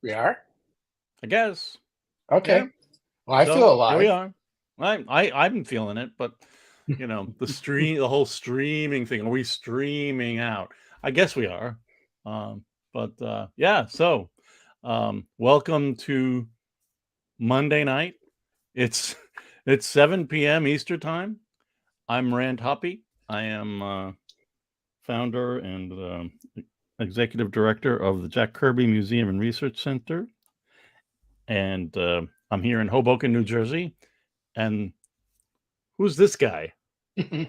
We are? I guess. Okay. Yeah. Well, I feel alive. Here we are. I'm feeling it, but the whole streaming thing. Are we streaming out? I guess we are. So welcome to Monday night. It's 7 p.m. Eastern time. I'm Rand Hoppe. I am founder and executive director of the Jack Kirby Museum and Research Center. And I'm here in Hoboken, New Jersey. And who's this guy? Who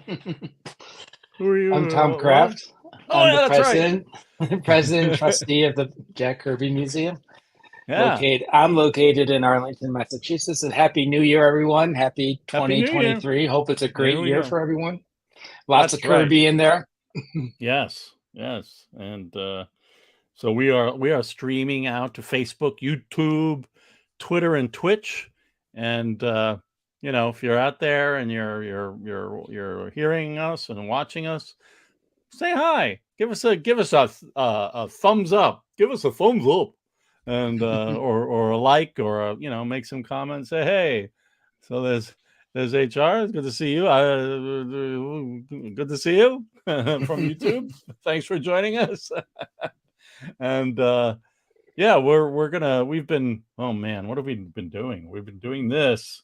are you? I'm Tom Kraft. I'm the president, right. president trustee of the Jack Kirby Museum. Yeah. I'm located in Arlington, Massachusetts. And Happy New Year, everyone. Happy 2023. Hope it's a great year for everyone. Lots of Kirby in there. Yes. And so we are streaming out to Facebook, YouTube, Twitter, and Twitch. And if you're out there and you're hearing us and watching us, say hi. Give us a thumbs up. Give us a thumbs up, and or a like, or make some comments. Say hey. So there's HR. It's good to see you. Good to see you from YouTube. Thanks for joining us. And we've been, oh man, what have we been doing? We've been doing this.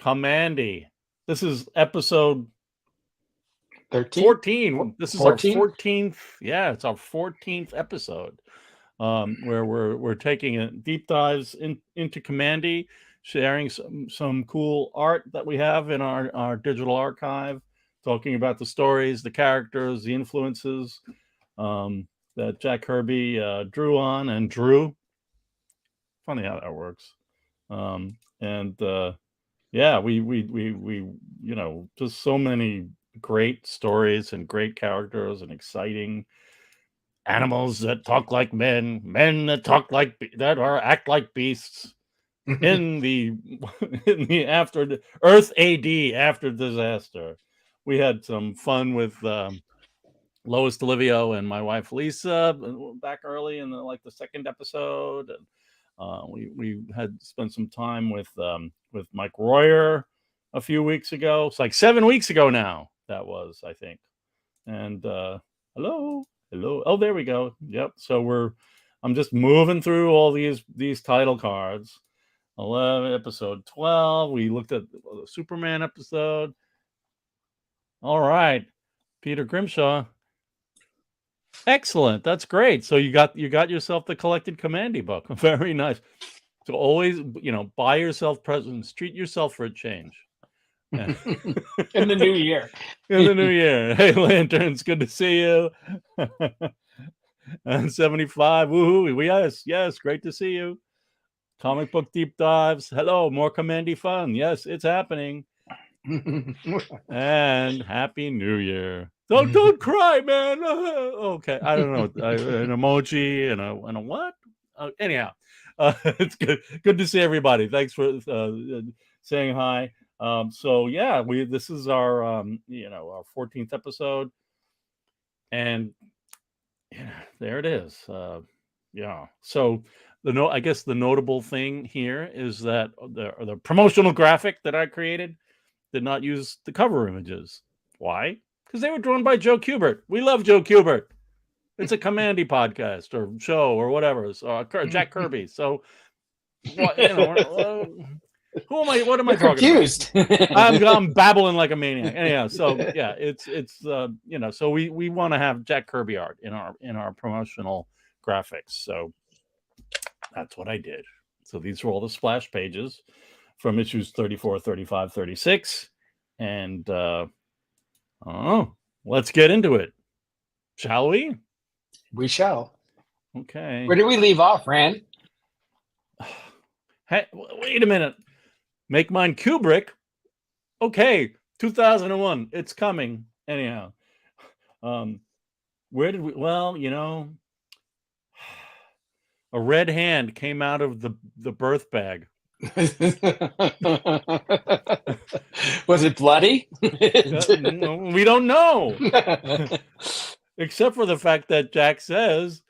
Kamandi. This is episode 14. This is 14? Our 14th. Yeah, it's our 14th episode. Where we're taking deep dives into Kamandi, sharing some cool art that we have in our digital archive, talking about the stories, the characters, the influences that Jack Kirby drew on and drew. Funny how that works. We just so many great stories and great characters and exciting animals that talk like men that act like beasts in the after Earth AD after disaster. We had some fun with Lois DeLivio and my wife Lisa back early in the second episode, and we had spent some time with Mike Royer a few weeks ago. It's like 7 weeks ago now. That was, I think. And hello. Oh, there we go. Yep. So I'm just moving through all these title cards. 11, episode 12. We looked at the Superman episode. All right, Peter Grimshaw. Excellent. That's great. So you got yourself the collected Kamandi book. Very nice. So always, buy yourself presents. Treat yourself for a change. In the new year. Hey, Lanterns, good to see you. And 75. Woohoo. Yes, great to see you. Comic book deep dives. Hello, more Kamandi fun. Yes, it's happening. And Happy New Year. Don't cry, man. Okay, I don't know. An emoji and a what? Anyhow, it's good to see everybody. Thanks for saying hi. This is our our 14th episode, and there it is. So I guess the notable thing here is that the promotional graphic that I created did not use the cover images. Why? Because they were drawn by Joe Kubert. We love Joe Kubert. It's a Kamandi podcast or show or whatever. So Jack Kirby. So who am I? What am I talking confused. About? I'm babbling like a maniac. Anyhow, so yeah, it's so we want to have Jack Kirby art in our promotional graphics. So that's what I did. So these are all the splash pages from issues 34, 35, 36. And let's get into it. Shall we? We shall. Okay. Where did we leave off, Rand? Hey, wait a minute. Make mine Kubrick. Okay, 2001. It's coming. Anyhow. Where did we... Well, a red hand came out of the birth bag. Was it bloody? We don't know. Except for the fact that Jack says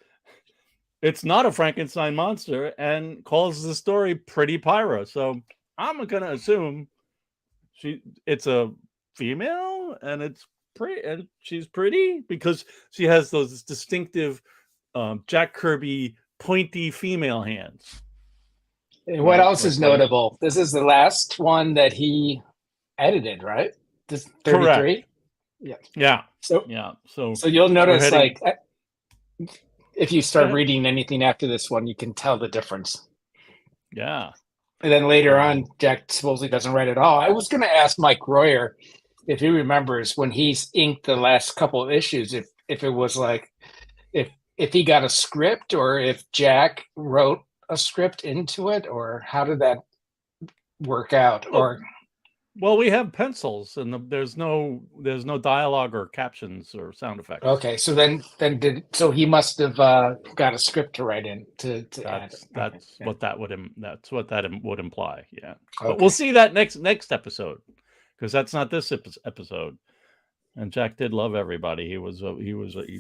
it's not a Frankenstein monster and calls the story Pretty Pyra. So I'm gonna assume it's a female and it's pretty and she's pretty because she has those distinctive Jack Kirby pointy female hands. What else is notable? This is the last one that he edited, right? This 33. Yeah. So So you'll notice, like, if you start reading anything after this one, you can tell the difference. Yeah. And then later on, Jack supposedly doesn't write at all. I was going to ask Mike Royer if he remembers when he's inked the last couple of issues, if it was like if he got a script or if Jack wrote a script into it, or how did that work out? Well, we have pencils, and there's no dialogue or captions or sound effects. Okay, so then he must have got a script to write in to add. That's what that would imply. Yeah, okay. But we'll see that next episode, because that's not this episode. And Jack did love everybody. He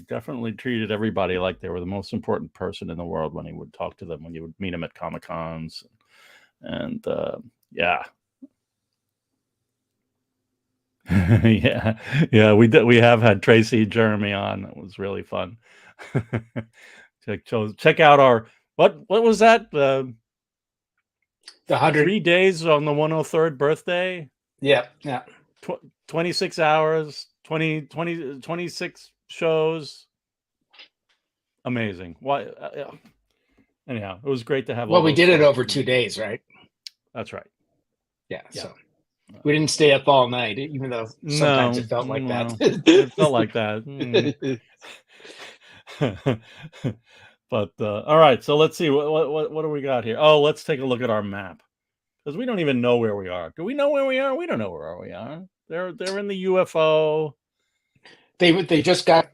definitely treated everybody like they were the most important person in the world when he would talk to them, when you would meet him at Comic-Cons, and yeah. yeah, we have had Tracy Jeremy on. It was really fun. check out our what was that, the 3 days on the 103rd birthday. Yeah 26 hours, 26 shows. Amazing. Why anyhow, it was great to have. Well, we did it over 2 days, right? That's right. Yeah. So we didn't stay up all night, even though sometimes it felt like that. It felt like that. But all right, so let's see what do we got here. Oh, let's take a look at our map, because we don't even know where we are. Do we know where we are? We don't know where we are. They're in the UFO. They just got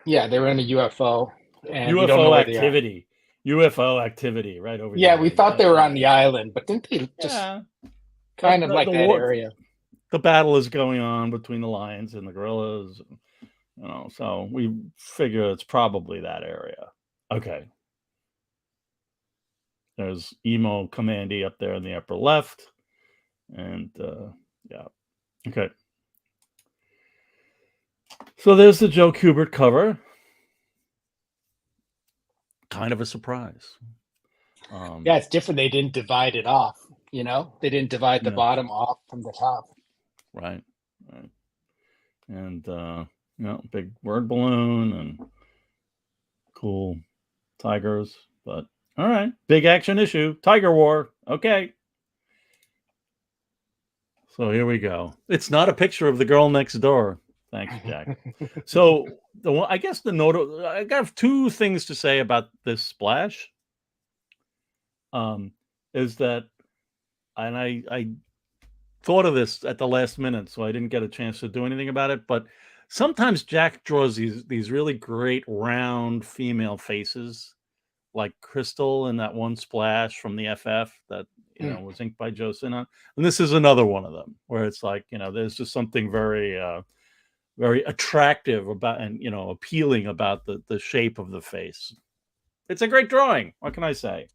they were in a UFO. And UFO activity. UFO activity right over here. Yeah, we thought they were on the island, but didn't they just kind of like that area? The battle is going on between the lions and the gorillas, so we figure it's probably that area. Okay. There's Emo Kamandi up there in the upper left. And yeah. Okay. So there's the Joe Kubert cover. Kind of a surprise. Yeah, it's different. They didn't divide it off. They didn't divide the bottom off from the top. Right. And big word balloon and cool tigers. But all right, big action issue, Tiger War. Okay. So here we go. It's not a picture of the girl next door. Thanks, Jack. So I guess I got 2 things to say about this splash. Is that, and I thought of this at the last minute, so I didn't get a chance to do anything about it. But sometimes Jack draws these really great round female faces, like Crystal in that one splash from the FF that was inked by Joe Sinnott. And this is another one of them where it's like, there's just something very very attractive about, and appealing about the shape of the face. It's a great drawing. What can I say?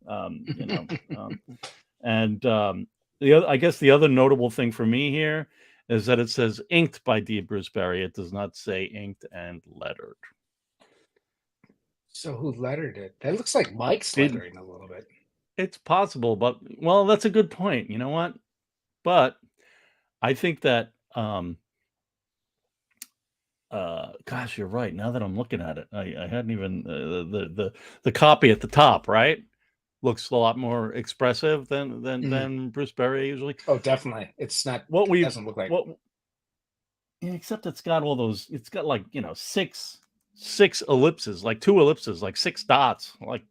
And I guess the other notable thing for me here is that it says inked by D. Bruce Berry. It does not say inked and lettered. So who lettered it? That looks like Mike's lettering a little bit. It's possible, but that's a good point. You know what? But I think that gosh, you're right. Now that I'm looking at it, I hadn't even the copy at the top, right? Looks a lot more expressive than Bruce Berry usually. Oh, definitely. It's not doesn't look like except it's got all those. It's got like six ellipses, like 2 ellipses, like 6 dots. Like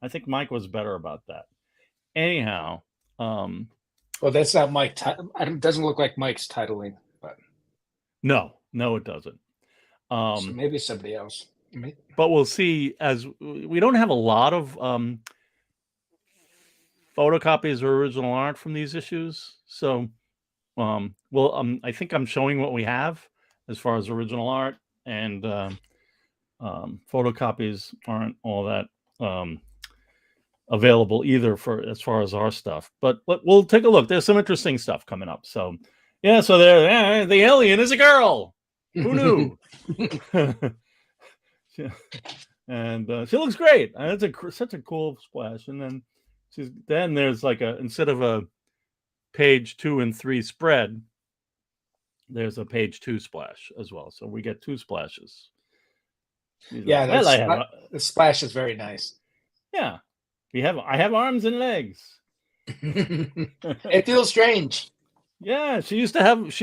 I think Mike was better about that. Anyhow, well, that's not Mike. It doesn't look like Mike's titling, but no, it doesn't. So maybe somebody else. But we'll see, as we don't have a lot of photocopies or original art from these issues. So, I think I'm showing what we have as far as original art, and photocopies aren't all that available either for as far as our stuff. But we'll take a look. There's some interesting stuff coming up. So yeah, so there, the alien is a girl. Who knew? And she looks great. It's such a cool splash. And then there's like instead of a page 2 and 3 spread, there's a page 2 splash as well. So we get 2 splashes. Yeah, the splash is very nice. Yeah, I have arms and legs. It feels strange. Yeah, she used to have.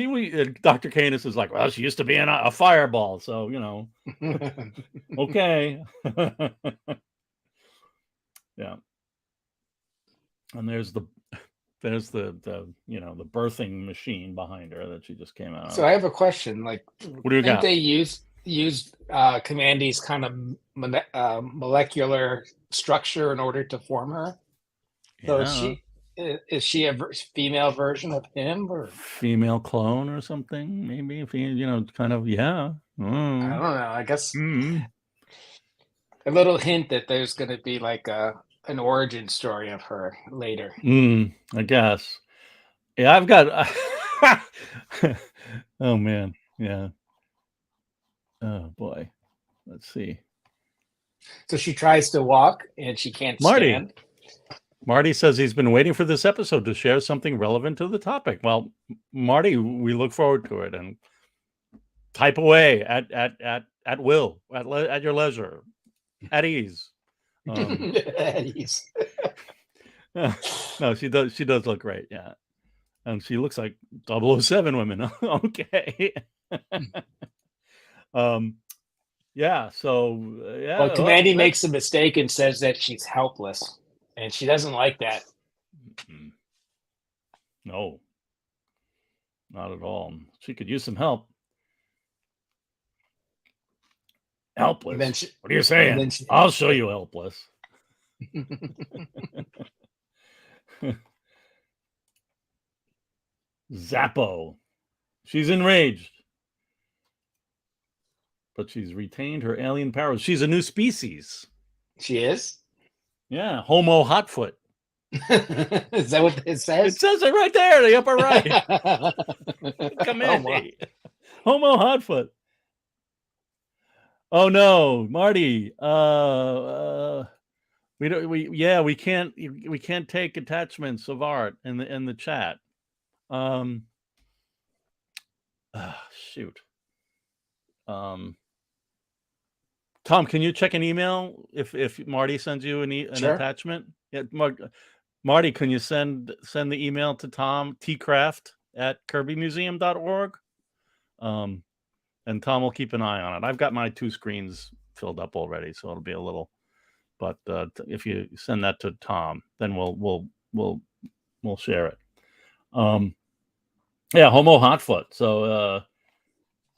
Dr. Canis is like, well, she used to be in a fireball, so okay. Yeah, and there's the the birthing machine behind her that she just came out. So I have a question. Like, what do you got? They used Kamandi's kind of molecular structure in order to form her. So is she a female version of him, or female clone or something? Maybe kind of. Yeah. I don't know. I guess a little hint that there's going to be like an origin story of her later. I guess. Yeah, I've got. Oh man, yeah. Oh boy, let's see. So she tries to walk and she can't stand. Marty says he's been waiting for this episode to share something relevant to the topic. Well, Marty, we look forward to it, and type away at will, at your leisure, at ease. At ease. No, she does look great, yeah, and she looks like 007 women. Okay. Yeah. So yeah. Well, Kamandi makes a mistake and says that she's helpless, and she doesn't like that. No, not at all. She could use some help. Helpless. What are you saying? I'll show you helpless. Zappo. She's enraged, but she's retained her alien powers. She's a new species. She is? Yeah, Homo Hotfoot. Is that what it says? It says it right there, the upper right. Kamandi. Homo Hotfoot. Oh no, Marty. We can't take attachments of art in the chat. Shoot. Tom, can you check an email if Marty sends you an attachment? Yeah, Marty, can you send the email to Tom Kraft at kirbymuseum.org? And Tom will keep an eye on it. I've got my 2 screens filled up already, so it'll be a little. But if you send that to Tom, then we'll share it. Yeah, Homo Hotfoot. So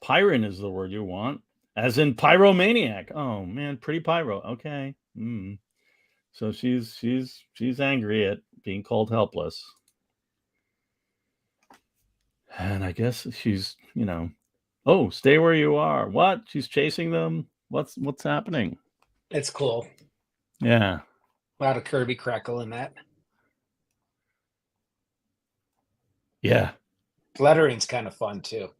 Pyron is the word you want, as in pyromaniac. Oh man, pretty pyro. Okay. So she's angry at being called helpless, and I guess she's oh, stay where you are. What? She's chasing them. What's happening? It's cool. Yeah. A lot of Kirby crackle in that. Yeah. Lettering's kind of fun too.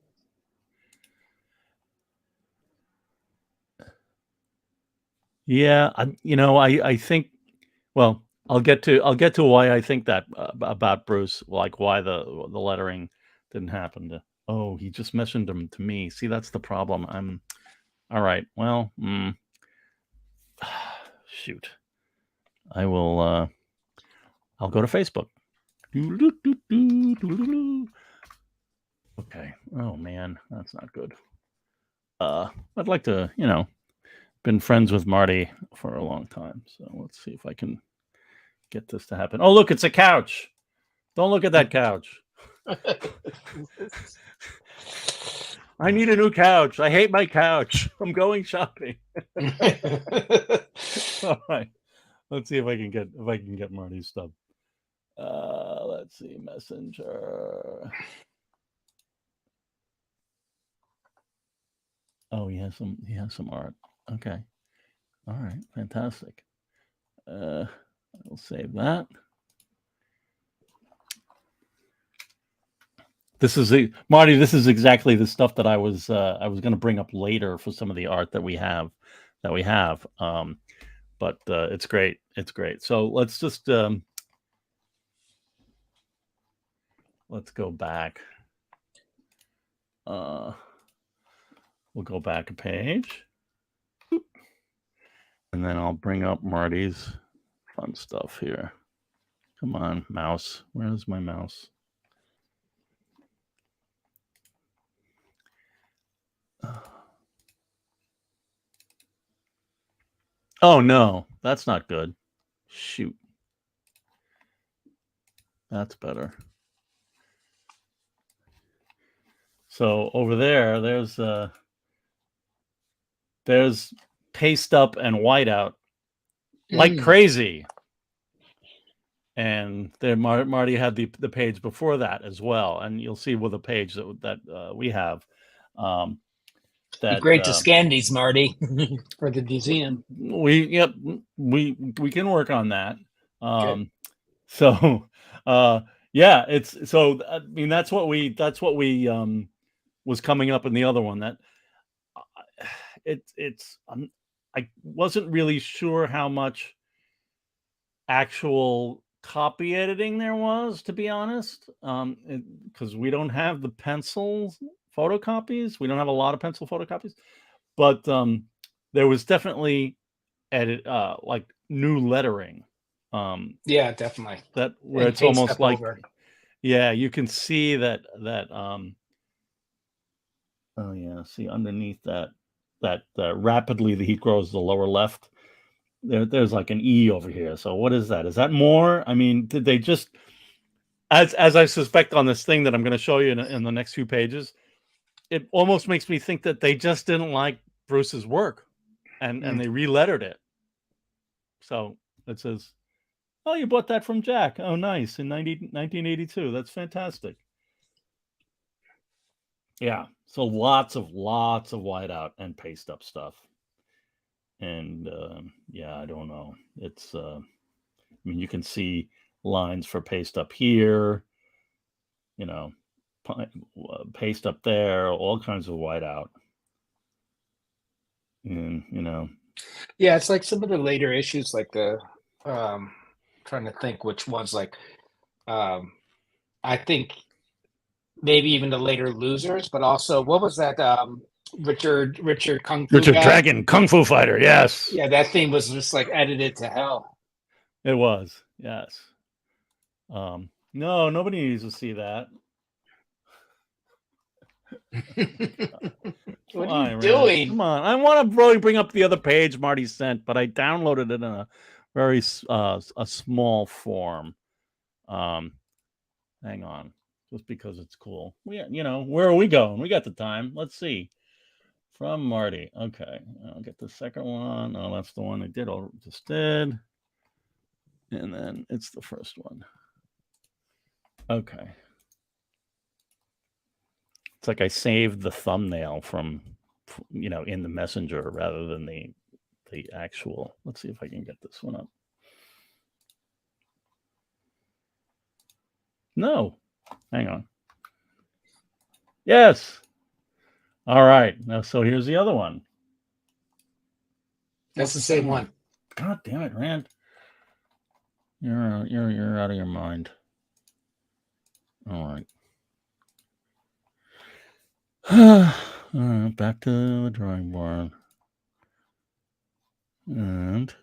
Yeah, I think. Well, I'll get to why I think that about Bruce, like why the lettering didn't happen. Oh, he just mentioned them to me. See, that's the problem. I'm all right. Well, shoot. I will. I'll go to Facebook. Okay. Oh man, that's not good. I'd like to, been friends with Marty for a long time. So let's see if I can get this to happen. Oh, look, it's a couch. Don't look at that couch. I need a new couch. I hate my couch. I'm going shopping. All right. Let's see if I can get Marty's stuff. Let's see, Messenger. Oh, he has some art. Okay. All right. Fantastic. I'll save that. This is Marty. This is exactly the stuff that I was going to bring up later for some of the art that we have. But it's great. It's great. So let's just let's go back. We'll go back a page, and then I'll bring up Marty's fun stuff here. Come on, mouse. Where's my mouse? Oh no, that's not good. Shoot. That's better. So over there's paste up and whiteout like crazy. And then Marty had the page before that as well, and you'll see with the page that we have. Great to scan these, Marty, for the museum. We can work on that. So yeah, it's so I mean that's what we was coming up in the other one. That I wasn't really sure how much actual copy editing there was, to be honest, because we don't have the pencil photocopies. We don't have a lot of pencil photocopies, but there was definitely like new lettering. Yeah, definitely. That where it's almost like yeah, you can see that oh yeah, see underneath that rapidly the heat grows, the lower left. There's like an E over here. So what is that? Is that more? I mean, did they just, as I suspect on this thing that I'm going to show you in the next few pages, it almost makes me think that they just didn't like Bruce's work, and they relettered it. So it says, "Oh, you bought that from Jack. Oh, nice, in 1982. That's fantastic." Yeah. So lots of whiteout and paste up stuff. And yeah, I don't know. It's I mean, you can see lines for paste up here, you know, paste up there, all kinds of whiteout. And you know, yeah, it's like some of the later issues, like the trying to think which ones, like I think maybe even the later Losers, but also what was that Richard Kung Fu Richard guy? Dragon Kung Fu Fighter, yes. Yeah, that thing was just like edited to hell. It was, yes. No, nobody needs to see that. What are you doing? Come on. I want to really bring up the other page Marty sent, but I downloaded it in a very a small form. Hang on. Just because it's cool. You know, where are we going? We got the time. Let's see. From Marty. Okay. I'll get the second one. Oh, that's the one I just did. And then it's the first one. Okay. It's like I saved the thumbnail from, you know, in the messenger rather than the actual. Let's see if I can get this one up. No. Hang on. Yes. All right. Now, so here's the other one. That's the same one. God damn it, Rand. You're out of your mind. All right. Back to the drawing board. And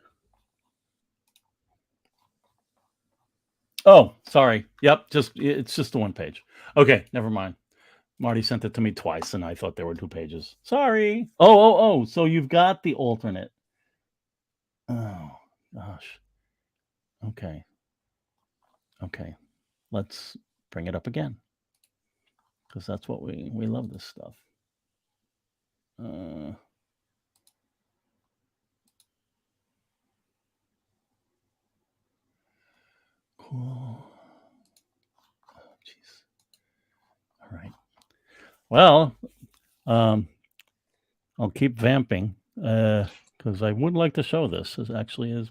oh, sorry. Yep, it's just the one page. Okay, never mind. Marty sent it to me twice, and I thought there were two pages. Sorry. Oh. So you've got the alternate. Oh gosh. Okay. Let's bring it up again, because that's what we love this stuff. Cool. Oh, jeez. All right. Well, I'll keep vamping because I would like to show this. This actually is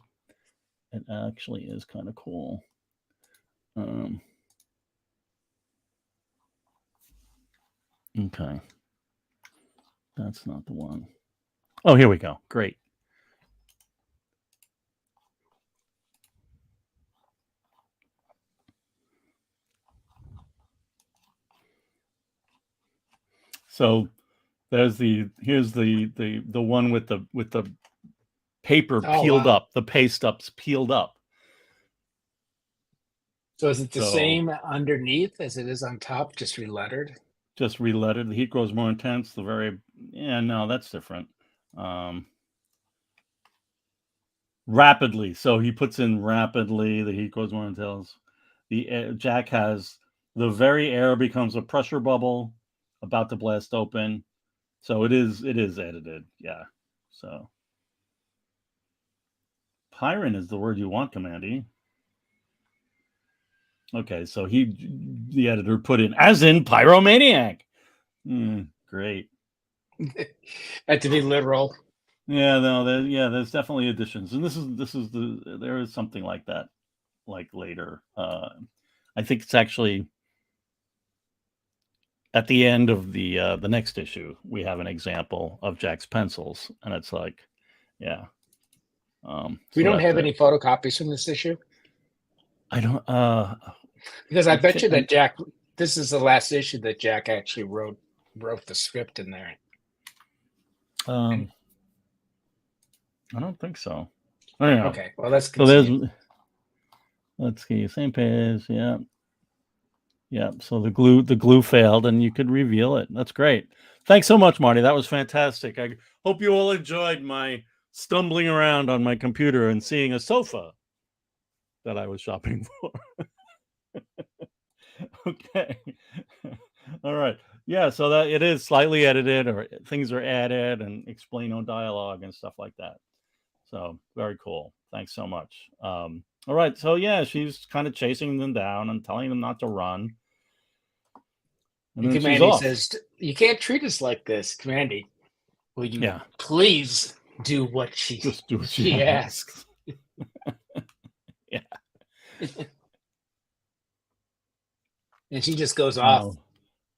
it actually is kind of cool. Okay. That's not the one. Oh, here we go. Great. So here's the one with the paper peeled up, the pay stubs peeled up. So is it the same underneath as it is on top, just relettered? Just relettered. The heat grows more intense. No, that's different. Rapidly. So he puts in rapidly. The heat grows more intense. The Jack has the very air becomes a pressure bubble about to blast open. So it is edited. Yeah. So Pyron is the word you want, Kamandi. Okay, so the editor put in as in pyromaniac. Great. Had to be literal. Yeah, no, there's definitely additions, and there is something like that, like later. I think it's actually at the end of the next issue. We have an example of Jack's pencils, and it's like, yeah. We don't have any photocopies from this issue. I don't. Because I bet you that Jack. This is the last issue that Jack actually wrote the script in there. I don't think so. I don't know. Okay, well let's see, same page. Yeah. So the glue failed, and you could reveal it. That's great. Thanks so much, Marty. That was fantastic. I hope you all enjoyed my stumbling around on my computer and seeing a sofa that I was shopping for. Okay. All right. Yeah, so that it is slightly edited, or things are added and explain on dialogue and stuff like that. So very cool. Thanks so much. All right. So yeah, she's kind of chasing them down and telling them not to run. And Kamandi says, "You can't treat us like this, Kamandi. Will you please do what she asks?" Yeah. And she just goes off.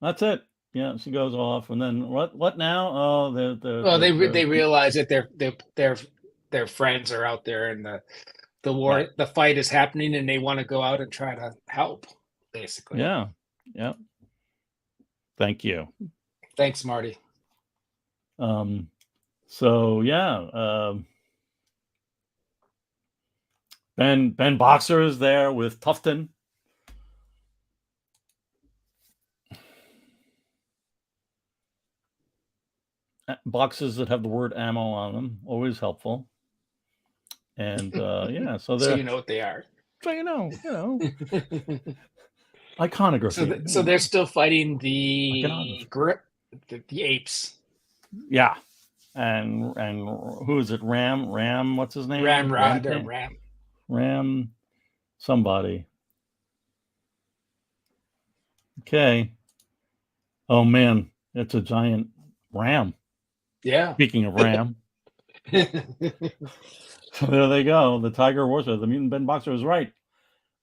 That's it. Yeah, she goes off, and then what now? Oh, they realize that their friends are out there, and the war, the fight is happening, and they want to go out and try to help, basically. Yeah. Thank you. Thanks, Marty. So yeah, Ben Boxer is there with Tufton. Boxes that have the word ammo on them, always helpful. And so you know what they are. So you know. Iconography. So they're still fighting the apes. Yeah. And who is it? Ram, what's his name? Ram somebody. Okay. Oh man, it's a giant ram. Yeah. Speaking of ram. So there they go. The Tiger Warrior, the mutant Ben Boxer was right.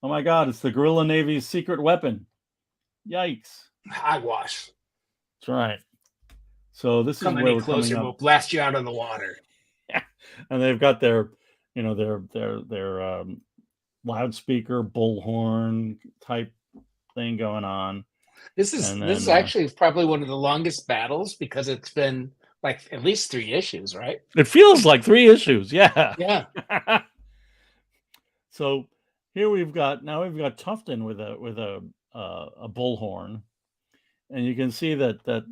Oh my God, it's the Guerrilla Navy's secret weapon. Yikes. Hogwash. That's right. So this is where we're closer, coming up. We'll blast you out of the water. Yeah. And they've got their loudspeaker, bullhorn type thing going on. This is actually probably one of the longest battles, because it's been like at least 3 issues, right? It feels like 3 issues. Yeah. Yeah. So here we've got Tufton with a bullhorn, and you can see that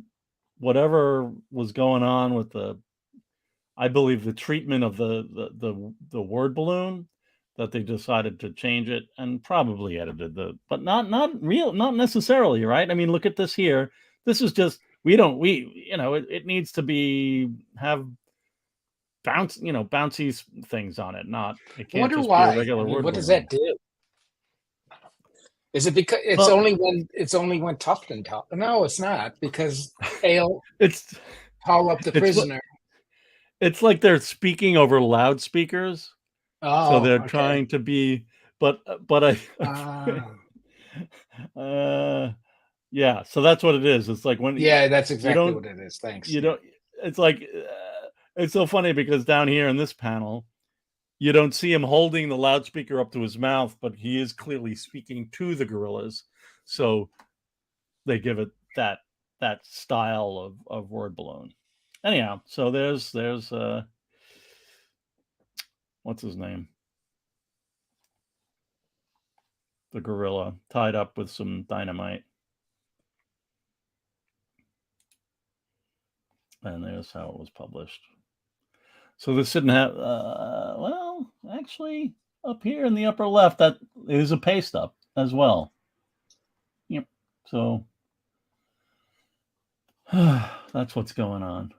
whatever was going on with I believe the treatment of the word balloon, that they decided to change it and probably edited but not necessarily, right? I mean, look at this here. This is just it needs to have bouncy things on it. It can't just be a regular word. What does that do? Is it because it's only when Tufton talk? No, it's not, because they'll call up the prisoner. It's like they're speaking over loudspeakers. So they're okay. trying to be, but I, yeah. So that's what it is. It's like when that's you exactly don't, what it is. Thanks. you don't. It's like it's so funny because down here in this panel, you don't see him holding the loudspeaker up to his mouth, but he is clearly speaking to the gorillas. So they give it that style of word balloon. Anyhow, so there's what's his name? The gorilla tied up with some dynamite. And there's how it was published. So this didn't have, well, actually, up here in the upper left, that is a paste up as well. Yep. So that's what's going on.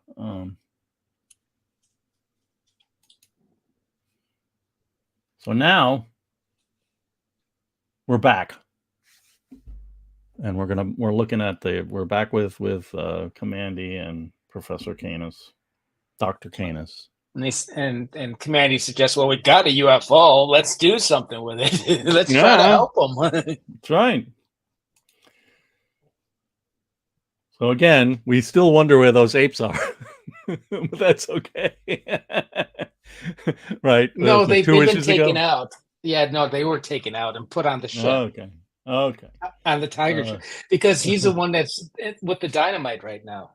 So now we're back, and we're looking at we're back with Kamandi and Professor Canis, Dr. Canis. And Kamandi suggests, well, we got a UFO. Let's do something with it. Let's try to help them. That's right. So again, we still wonder where those apes are, but that's okay. Right? No, they've been taken out. Yeah, no, they were taken out and put on the ship. Okay. On the tiger ship, because he's the one that's with the dynamite right now.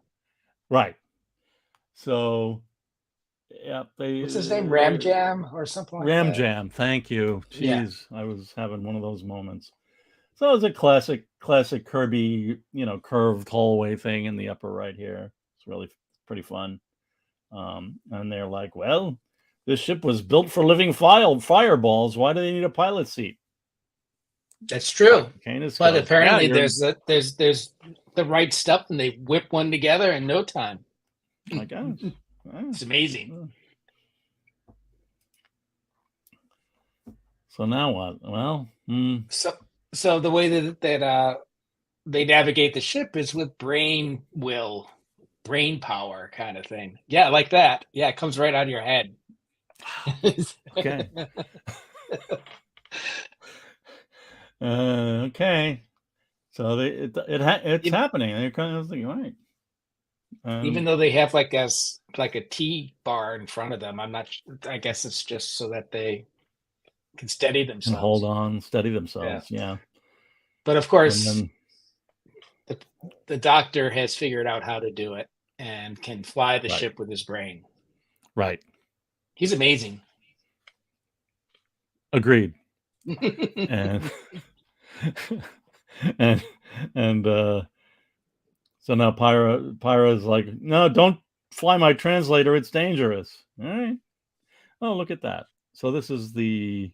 Right. So, yeah, what's his name? Ram Jam or something like Ram that? Jam. Thank you. Jeez, yeah. I was having one of those moments. So it was a classic Kirby, curved hallway thing in the upper right here. It's really pretty fun. And they're like, well, this ship was built for living fireballs. Why do they need a pilot seat? That's true. But goes, apparently there's the right stuff, and they whip one together in no time. I guess. It's amazing. So now what? Well, so the way that they navigate the ship is with brain power kind of thing. Yeah, like that. Yeah, it comes right out of your head. Okay. Okay. So it's happening. They're kind of thinking, right. Even though they have like a T bar in front of them, I'm not. I guess it's just so that they can steady themselves. And hold on, steady themselves. Yeah. But of course, the doctor has figured out how to do it and can fly the ship with his brain. Right. He's amazing. Agreed. and so now Pyra is like, no, don't fly my translator. It's dangerous. All right. Oh, look at that. So this is the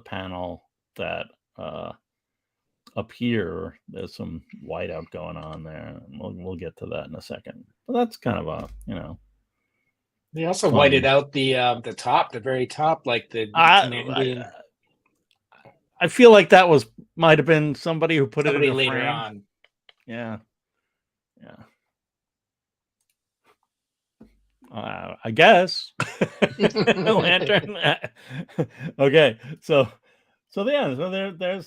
panel that up here. There's some whiteout going on there. We'll get to that in a second. But that's kind of a They also whited out the top, the very top, like the commanding. I feel like that might have been somebody who put it in later frame. On. Yeah. I guess. Lantern. Okay, so there's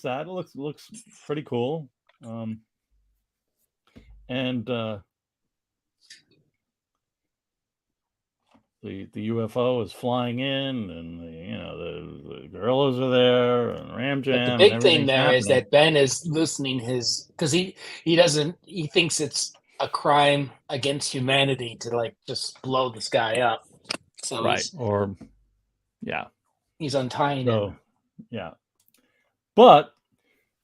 that. It looks pretty cool. And the UFO is flying in, and the gorillas are there, and Ram Jam. But the big thing there is that Ben is loosening because he thinks it's a crime against humanity to just blow this guy up. So he's untying him. Yeah, but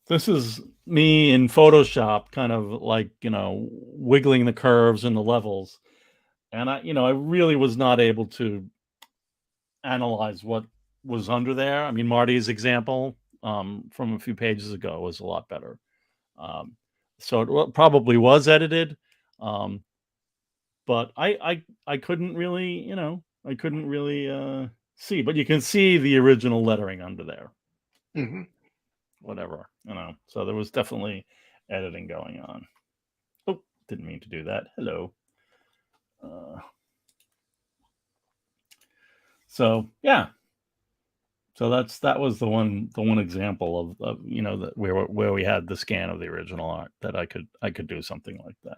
this is me in Photoshop, kind of like wiggling the curves and the levels. And I really was not able to analyze what was under there. I mean, Marty's example from a few pages ago was a lot better. So it probably was edited, but I couldn't really, see. But you can see the original lettering under there. Mm-hmm. Whatever, So there was definitely editing going on. Oh, didn't mean to do that. Hello. So yeah, So that was the one example of where we had the scan of the original art that I could do something like that.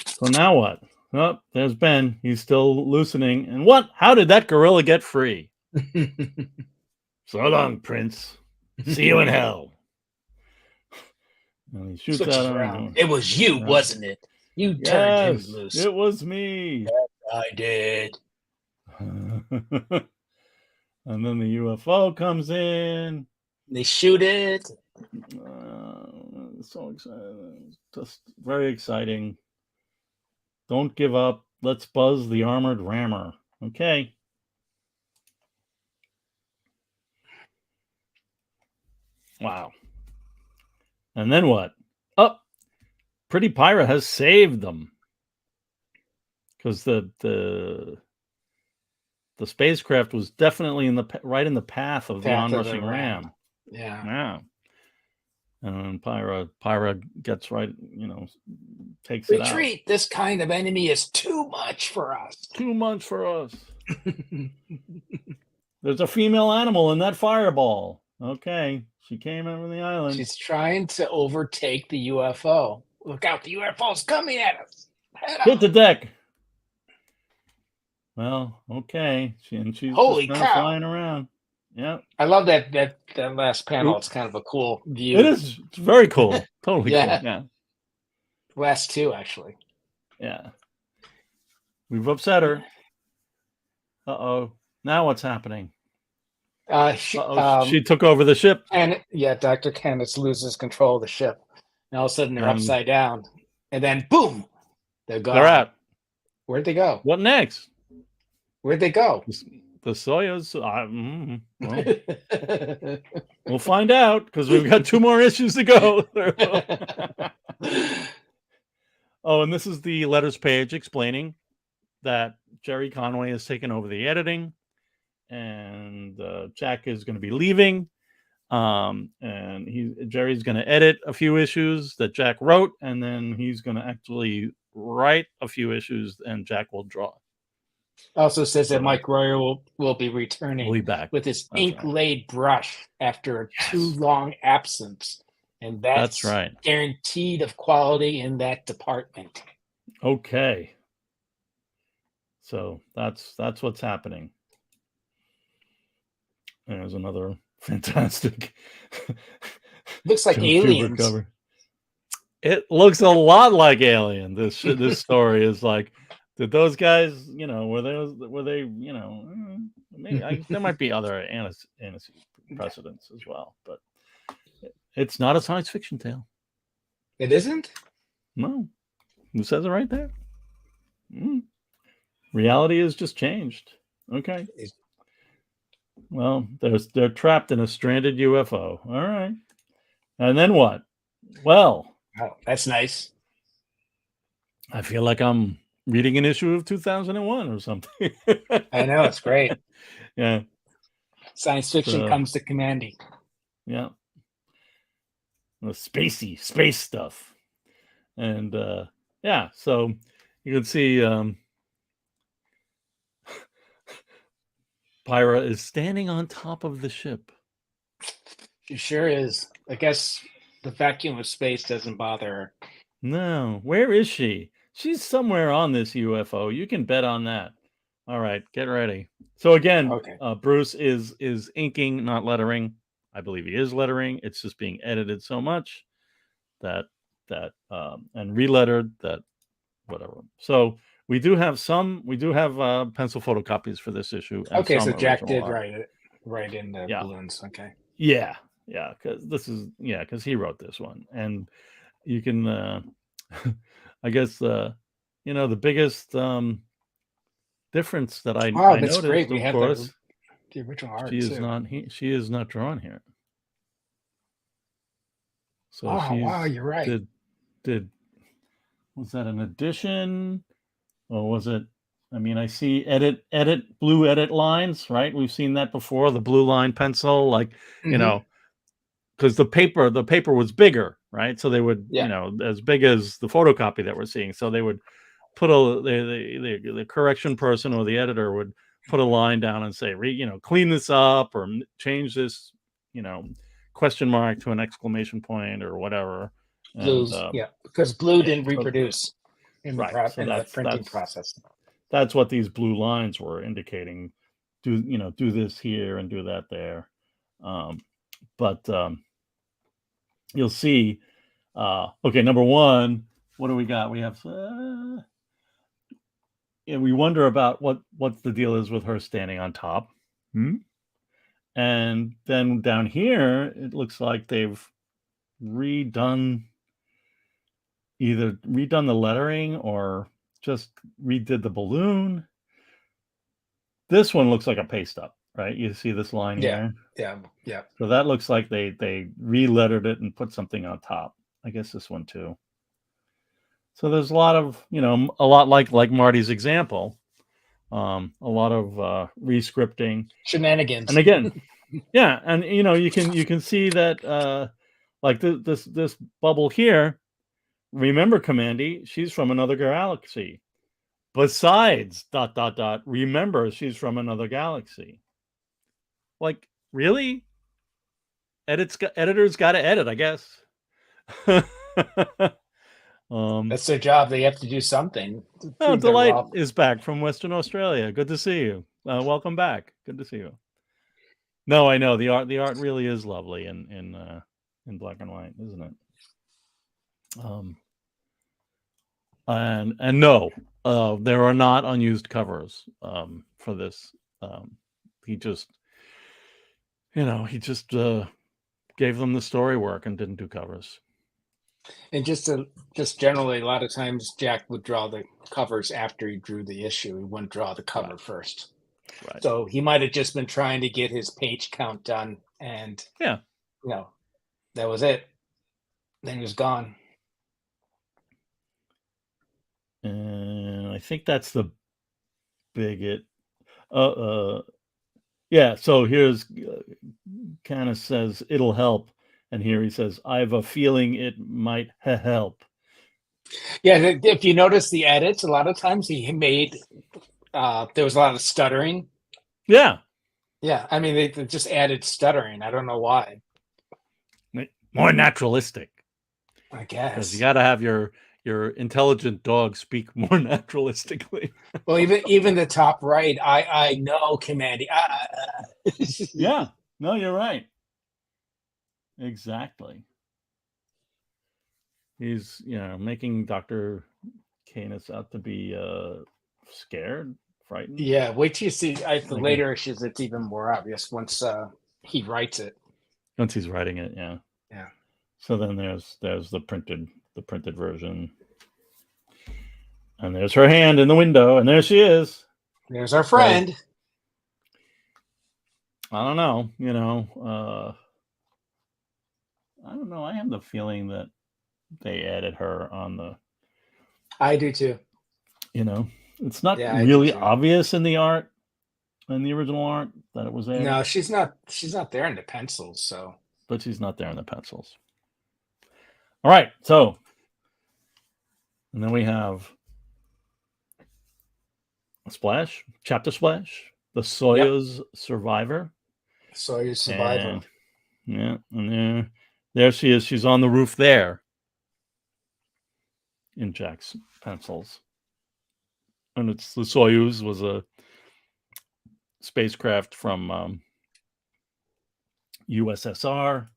So now what? Oh, there's Ben. He's still loosening. And what? How did that gorilla get free? So long, Prince. See you in hell. And he shoots Switches at him. around. It was you, wasn't it? You turned him loose. It was me. Yes, I did. And then the UFO comes in. They shoot it. So exciting. Just very exciting. Don't give up. Let's buzz the armored rammer. Okay. Wow. And then what? Oh, Pretty Pyra has saved them. Because the spacecraft was definitely right in the path of the onrushing ram. Yeah. And Pyra gets right, takes Retreat. it out. Retreat. This kind of enemy is too much for us. Too much for us. There's a female animal in that fireball. Okay. She came over the island. She's trying to overtake the UFO. Look out, the UFO's coming at us. Hit the deck. Well, okay. She's holy just cow, flying around. Yeah. I love that last panel. It's kind of a cool view. It is. It's very cool. Totally cool. Yeah. Last two, actually. Yeah. We've upset her. Uh-oh. Now what's happening? She took over the ship. And Dr. Candace loses control of the ship. And all of a sudden they're upside down. And then boom! They're gone. They're out. Where'd they go? What next? Where'd they go? The Soyuz. We'll find out because we've got 2 more issues to go. Oh, and this is the letters page explaining that Jerry Conway has taken over the editing, and Jack is going to be leaving. And Jerry's going to edit a few issues that Jack wrote, and then he's going to actually write a few issues, and Jack will draw. Also says that Mike Royer will be returning. We'll be back with his ink-laid brush after a too long absence. And that's right. Guaranteed of quality in that department. Okay. So that's what's happening. There's another fantastic. Looks like aliens. Cover. It looks a lot like Alien. This story is like, did those guys, were they, maybe there might be other antecedents precedents as well, but it's not a science fiction tale. It isn't? No. Who says it right there? Reality has just changed. Okay. Well, they're trapped in a stranded UFO. All right. And then what? Well. Oh, that's nice. I feel like I'm reading an issue of 2001 or something. I know, it's great. Yeah. Science fiction comes to Kamandi. Yeah. The space stuff. And so you can see Pyra is standing on top of the ship. She sure is. I guess the vacuum of space doesn't bother her. No. Where is she? She's somewhere on this UFO. You can bet on that. All right, get ready. So again, Bruce is inking, not lettering. I believe he is lettering. It's just being edited so much that and relettered that whatever. So we do have pencil photocopies for this issue. Okay, so Jack did write in the balloons. Okay. Yeah, because he wrote this one, and you can, I guess, the biggest difference that I noticed. Great. We of have course, the original art. She is not drawn here. So wow, you're right. Was that an addition, or was it? I mean, I see blue edit lines, right? We've seen that before. The blue line pencil, like because the paper was bigger, right? So they would, as big as the photocopy that we're seeing. So they would put the correction person or the editor would put a line down and say, clean this up or change this, question mark to an exclamation point or whatever. Blues, because blue didn't reproduce in right. in the printing process. That's what these blue lines were indicating. Do this here and do that there. But you'll see. Okay, number one, what do we got? We have. We wonder about what the deal is with her standing on top. And then down here, it looks like they've either redone the lettering or just redid the balloon. This one looks like a paste up, right? You see this line here? Yeah. So that looks like they re-lettered it and put something on top. I guess this one too. So there's a lot of, a lot like Marty's example, a lot of re-scripting, shenanigans. And again, yeah, and you can see that like this bubble here. Remember, Kamandi, she's from another galaxy. Besides ... remember, she's from another galaxy. Like, really? Editors got to edit, I guess. That's their job. They have to do something. Delight is back from Western Australia. Good to see you. Welcome back. Good to see you. No, I know the art really is lovely in black and white, isn't it? And no, there are not unused covers for this. He just gave them the story work and didn't do covers. And just generally, a lot of times Jack would draw the covers after he drew the issue. He wouldn't draw the cover first. Right. So he might have just been trying to get his page count done, and that was it. Then he was gone. And I think that's the bigot. Yeah. So here's kind of says it'll help. And here he says, I have a feeling it might help. Yeah, if you notice the edits, a lot of times he made, there was a lot of stuttering. Yeah. Yeah, I mean, they just added stuttering. I don't know why. More naturalistic. I guess. Because you got to have your intelligent dog speak more naturalistically. Well, even the top right, I know, Kamandi. Yeah, no, you're right. Exactly. He's, making Dr. Canis out to be scared, frightened. Yeah, wait till you see the later issues. It's even more obvious once he writes it. Once he's writing it, yeah. Yeah. So then there's the printed version, and there's her hand in the window, and there she is. There's our friend. Right. I don't know, I don't know. I have the feeling that they added her on the. I do too. It's not really obvious in the art, in the original art, that it was there. No, she's not there in the pencils. So, but she's not there in the pencils. All right, so, and then we have a splash, chapter splash, the Soyuz Survivor. Soyuz Survivor. And there she is. She's on the roof there in Jack's pencils. And it's the Soyuz was a spacecraft from USSR.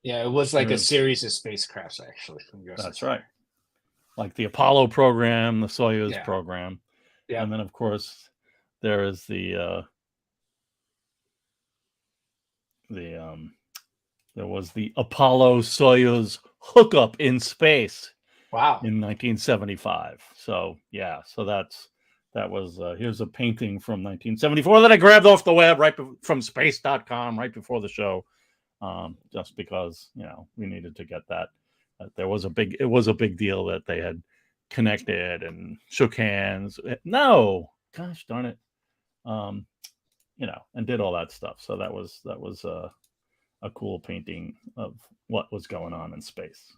Yeah, it was like a series of spacecrafts, actually. From USSR. That's right. Like the Apollo program, the Soyuz program. Yeah. And then, of course, there is there was the Apollo Soyuz hookup in space. Wow. In 1975. So that was here's a painting from 1974 that I grabbed off the web from space.com right before the show, just because we needed to get that. It was a big deal that they had connected and shook hands. No, gosh darn it, and did all that stuff. So that was a cool painting of what was going on in space.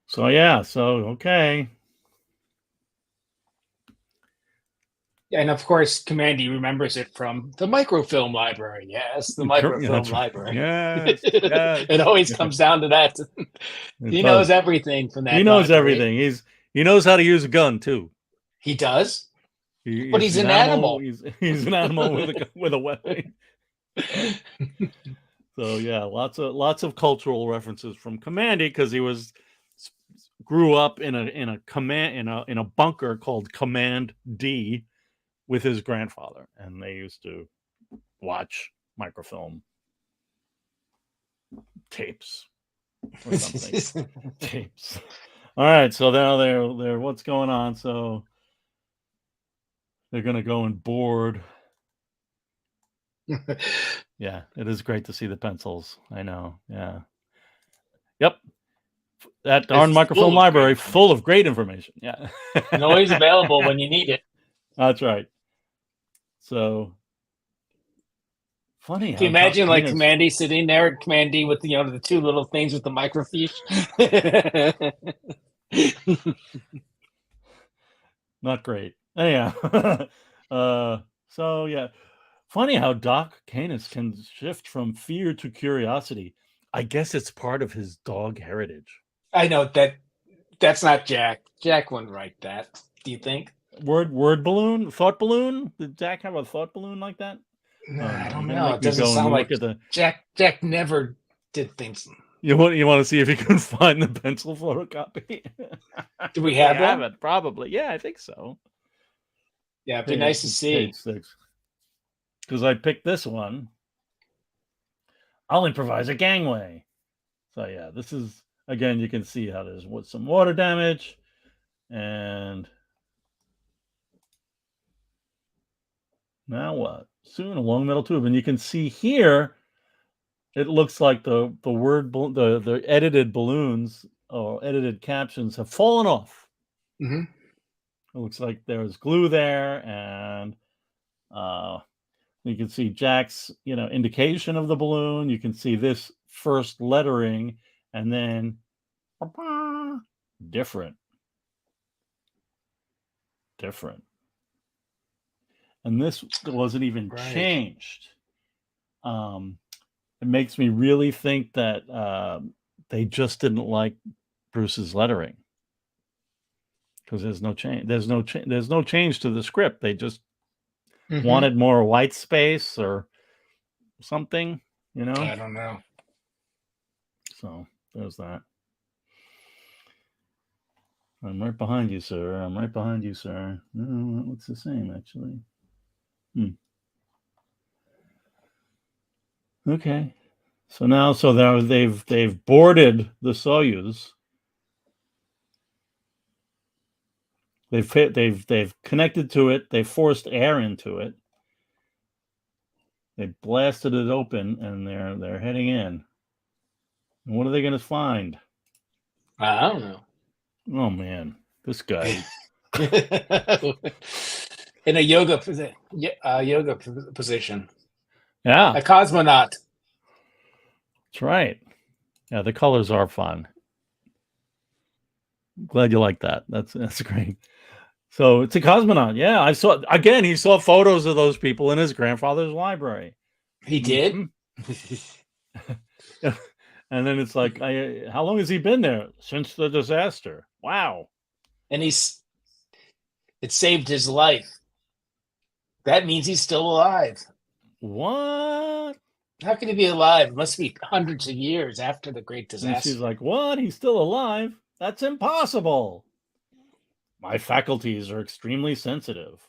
So yeah, okay. And of course, Kamandi remembers it from the microfilm library. Yes, the microfilm That's right. library. Yes, yes. It always comes down to that. It He knows does. everything from He that knows library. everything. He knows how to use a gun too. He does, but He's he's an an animal. animal. He's an animal with a weapon. So yeah, lots of cultural references from Kamandi because he grew up in a bunker called Command D with his grandfather, and they used to watch microfilm tapes or something. Tapes. All right, so now they're what's going on? So they're gonna go and board. Yeah, it is great to see the pencils. I know. Yeah. Yep. That darn microfilm library full of great information. Yeah. And always available when you need it. That's right. So funny. Can you imagine like Kamandi sitting there at Kamandi with the two little things with the microfiche? Not great. Anyhow. So yeah. Funny how Doc Canis can shift from fear to curiosity. I guess it's part of his dog heritage. I know that's not Jack. Jack wouldn't write that. Do you think? Word balloon? Thought balloon? Did Jack have a thought balloon like that? No, I don't You're gonna know. make It me doesn't go sound and like look at the Jack never did things. You want to see if you can find the pencil photocopy? Do we have one? It? Probably. Yeah, I think so. Yeah, it'd be nice to see. Page 6. Because I picked this one. I'll improvise a gangway. So yeah, this is again. You can see how there's some water damage, and now what? Soon a long metal tube, and you can see here. It looks like the edited balloons or edited captions have fallen off. Mm-hmm. It looks like there's glue there, and you can see Jack's indication of the balloon. You can see this first lettering, and then different, and this wasn't even changed. It makes me really think that they just didn't like Bruce's lettering because there's no change. There's no change to the script. They just wanted more white space or something, I don't know. So there's that. I'm right behind you, sir. I'm right behind you, sir. No, that looks the same, actually. Okay. So now they've boarded the Soyuz. They've connected to it. They forced air into it. They blasted it open, and they're heading in. And what are they going to find? I don't know. Oh man, this guy. In a yoga position. Yeah. A cosmonaut. That's right. Yeah, the colors are fun. Glad you like that. That's great. So it's a cosmonaut. Yeah, he saw photos of those people in his grandfather's library. He did? And then it's like, how long has he been there? Since the disaster. Wow. And it saved his life. That means he's still alive. What? How can he be alive? It must be hundreds of years after the great disaster. And she's like, what? He's still alive? That's impossible. My faculties are extremely sensitive.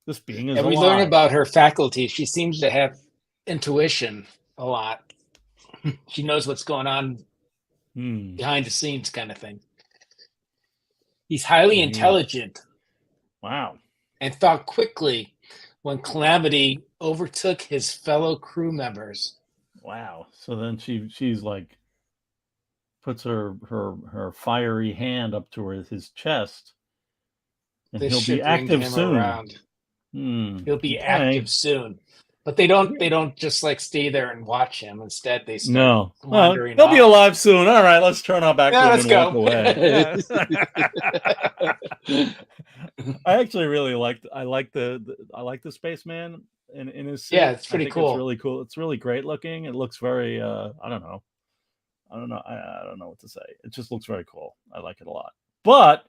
This being is alive. And we learn about her faculties. She seems to have intuition a lot. She knows what's going on behind the scenes, kind of thing. He's highly intelligent. Wow. And thought quickly when calamity overtook his fellow crew members. Wow. So then she's like puts her fiery hand up to his chest, and he'll be active soon. He'll be active soon. But they don't just like stay there and watch him. Instead, they start No. wandering He'll be off. alive soon. All right, let's turn our back to him let's and go. walk away. Yeah. I actually really liked. I like the spaceman in his suit. Yeah, it's pretty It's cool. really cool. It's really great looking. It looks very. I don't know. I don't know what to say. It just looks very cool. I like it a lot. But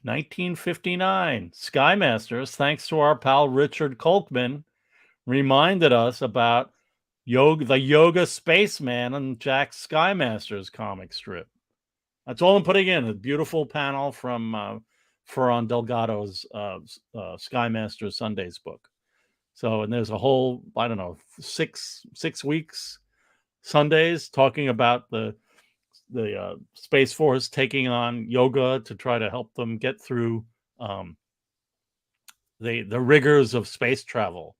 1959, Skymasters, thanks to our pal Richard Kolkman, reminded us about the Yoga Spaceman and Jack Skymasters comic strip. That's all I'm putting in. A beautiful panel from Ferran Delgado's Skymasters Sundays book. So, and there's a whole, I don't know, six weeks Sundays talking about the Space Force taking on yoga to try to help them get through the rigors of space travel,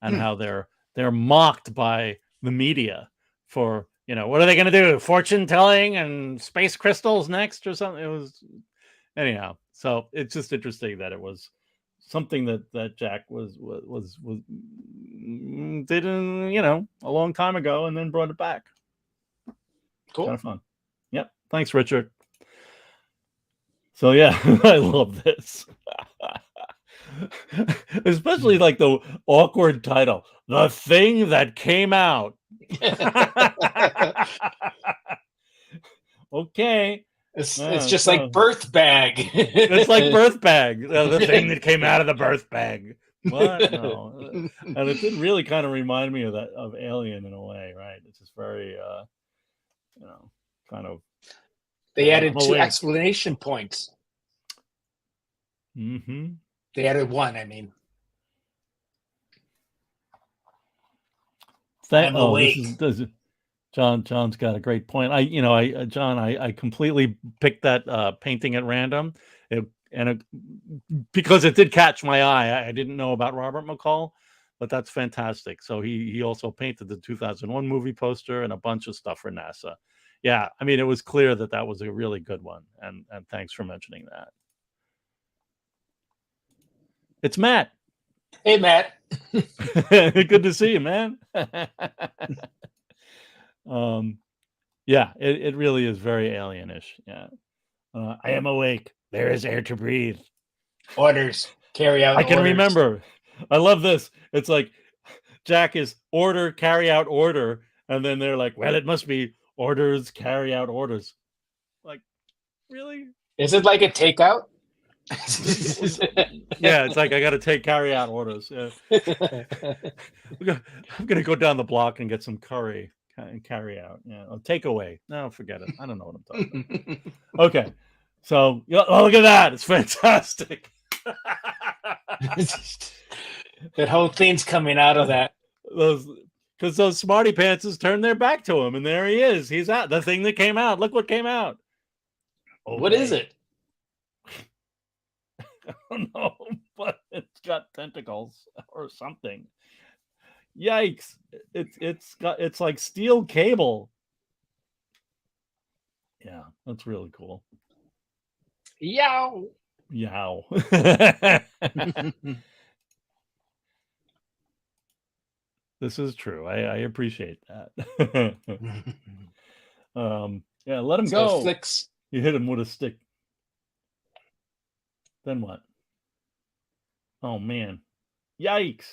and how they're mocked by the media for, what are they going to do? Fortune telling and space crystals next or something? It was, anyhow. So it's just interesting that it was something that Jack was did a long time ago and then brought it back. Cool. Kind of fun. Yep. Thanks, Richard. So yeah, I love this. Especially like the awkward title, The Thing That Came Out. Okay. It's just like birth bag. It's like birth bag. The thing that came out of the birth bag. What? No. And it did really kind of remind me of Alien in a way, right? It's just very kind of. They added 2 explanation points. Mm-hmm. They added 1, I mean. I'm awake. John's got a great point. I completely picked that painting at random, because it did catch my eye. I didn't know about Robert McCall, but that's fantastic. So he also painted the 2001 movie poster and a bunch of stuff for NASA. Yeah, I mean, it was clear that was a really good one, and thanks for mentioning that. It's Matt. Hey, Matt. Good to see you, man. Yeah, it really is very alienish. Yeah. I am awake. There is air to breathe. Orders. Carry out. I can remember. I love this. It's like Jack is order, carry out, order, and then they're like, well, it must be orders, carry out, orders. Like, really? Is it like a takeout? Yeah, it's like I got to carry out orders. Yeah. I'm gonna go down the block and get some curry and carry out. Yeah, takeaway. No, forget it. I don't know what I'm talking about. Okay, so look at that. It's fantastic. That whole thing's coming out of that. Because those smarty pantses turned their back to him, and there he is. He's out. The thing that came out. Look what came out. Okay. What is it? I don't know, but it's got tentacles or something. Yikes! It's like steel cable. Yeah, that's really cool. Yow! Yow! This is true. I appreciate that. Yeah, let him go. Flicks. You hit him with a stick. Then what? Oh man! Yikes!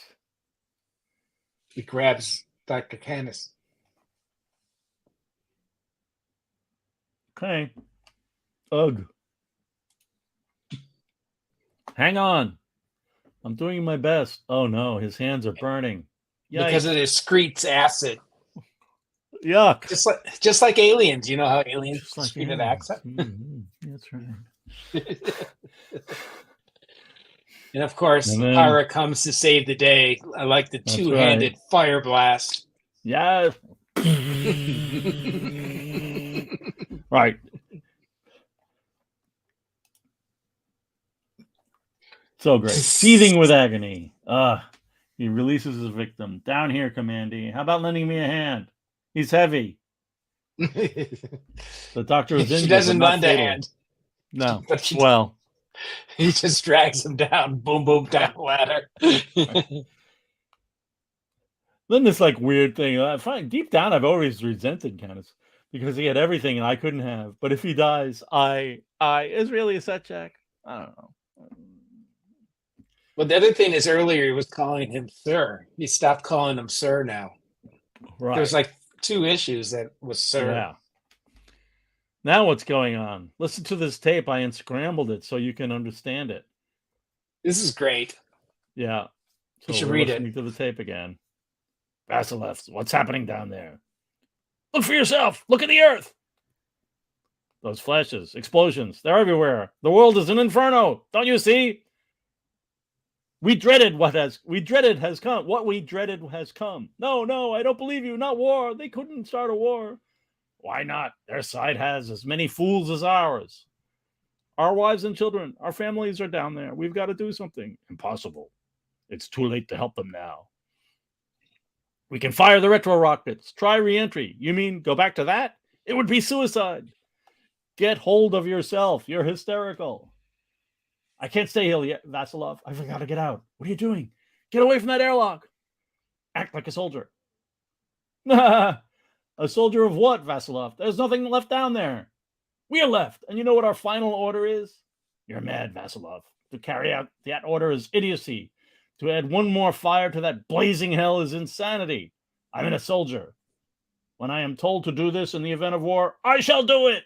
He grabs Dr. Canis. Okay. Ugh. Hang on. I'm doing my best. Oh no, his hands are burning. Yikes. Because it excretes acid. Yuck. Just like aliens. You know how aliens excreted acid? Mm-hmm. That's right. And of course, Pyra comes to save the day. I like the two-handed fire blast. Yeah. Right. So great. Seething with agony. He releases his victim. Down here, Kamandi. How about lending me a hand? He's heavy. The doctor is injured. She doesn't lend a hand. No. Well, He just drags him down, boom, boom, down the ladder. Then this like weird thing. I find deep down, I've always resented Kenneth because he had everything and I couldn't have. But if he dies, I is really a setback. I don't know. But the other thing is earlier he was calling him sir. He stopped calling him sir now. Right. There's like 2 issues that was sir. Yeah. Now what's going on? Listen to this tape. I unscrambled it so you can understand it. This is great. Yeah. So You should read it. Listening to the tape again. Vasilevs, what's happening down there? Look for yourself. Look at the earth. Those flashes, explosions, they're everywhere. The world is an inferno. Don't you see? We dreaded has come. What we dreaded has come. No, I don't believe you. Not war. They couldn't start a war. Why not? Their side has as many fools as ours. Our wives and children, our families are down there. We've got to do something. Impossible. It's too late to help them now. We can fire the retro rockets. Try re-entry. You mean go back to that? It would be suicide. Get hold of yourself. You're hysterical. I can't stay here yet, Vasilov. I've got to get out. What are you doing? Get away from that airlock. Act like a soldier. A soldier of what, Vasilov? There's nothing left down there. We're left. And you know what our final order is? You're mad, Vasilov. To carry out that order is idiocy. To add one more fire to that blazing hell is insanity. I'm a soldier. When I am told to do this in the event of war, I shall do it.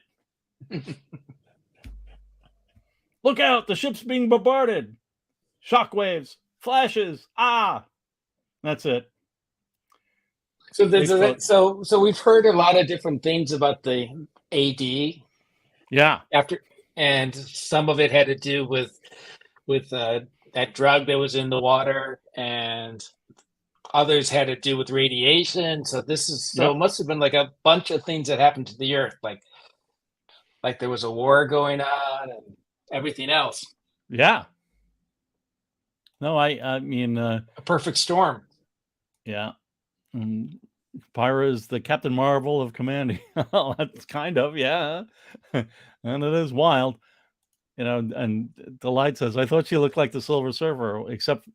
Look out, the ship's being bombarded. Shockwaves, flashes, That's it. So we've heard a lot of different things about the AD. Yeah. And some of it had to do with that drug that was in the water, and others had to do with radiation. So it must have been like a bunch of things that happened to the Earth, like there was a war going on and everything else. Yeah. No, I mean a perfect storm. Yeah. Pyra is the Captain Marvel of Kamandi. That's kind of, yeah. And it is wild. You know, and Delight says, I thought she looked like the Silver Surfer,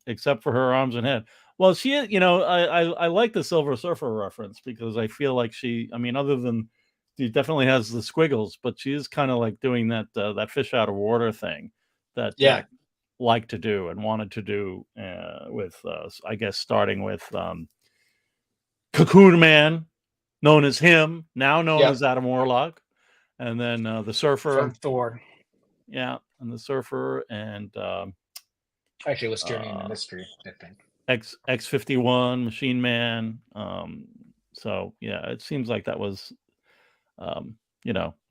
except for her arms and head. Well, she, I like the Silver Surfer reference because I feel like other than she definitely has the squiggles, but she is kind of like doing that fish out of water thing that Jack liked to do and wanted to do with, I guess, starting with Cocoon Man, known as him, now known as Adam Warlock, and then the Surfer from Thor. Yeah, and the Surfer, and actually, it was Journey in the Mystery, I think. X-51, Machine Man. So yeah, it seems like that was,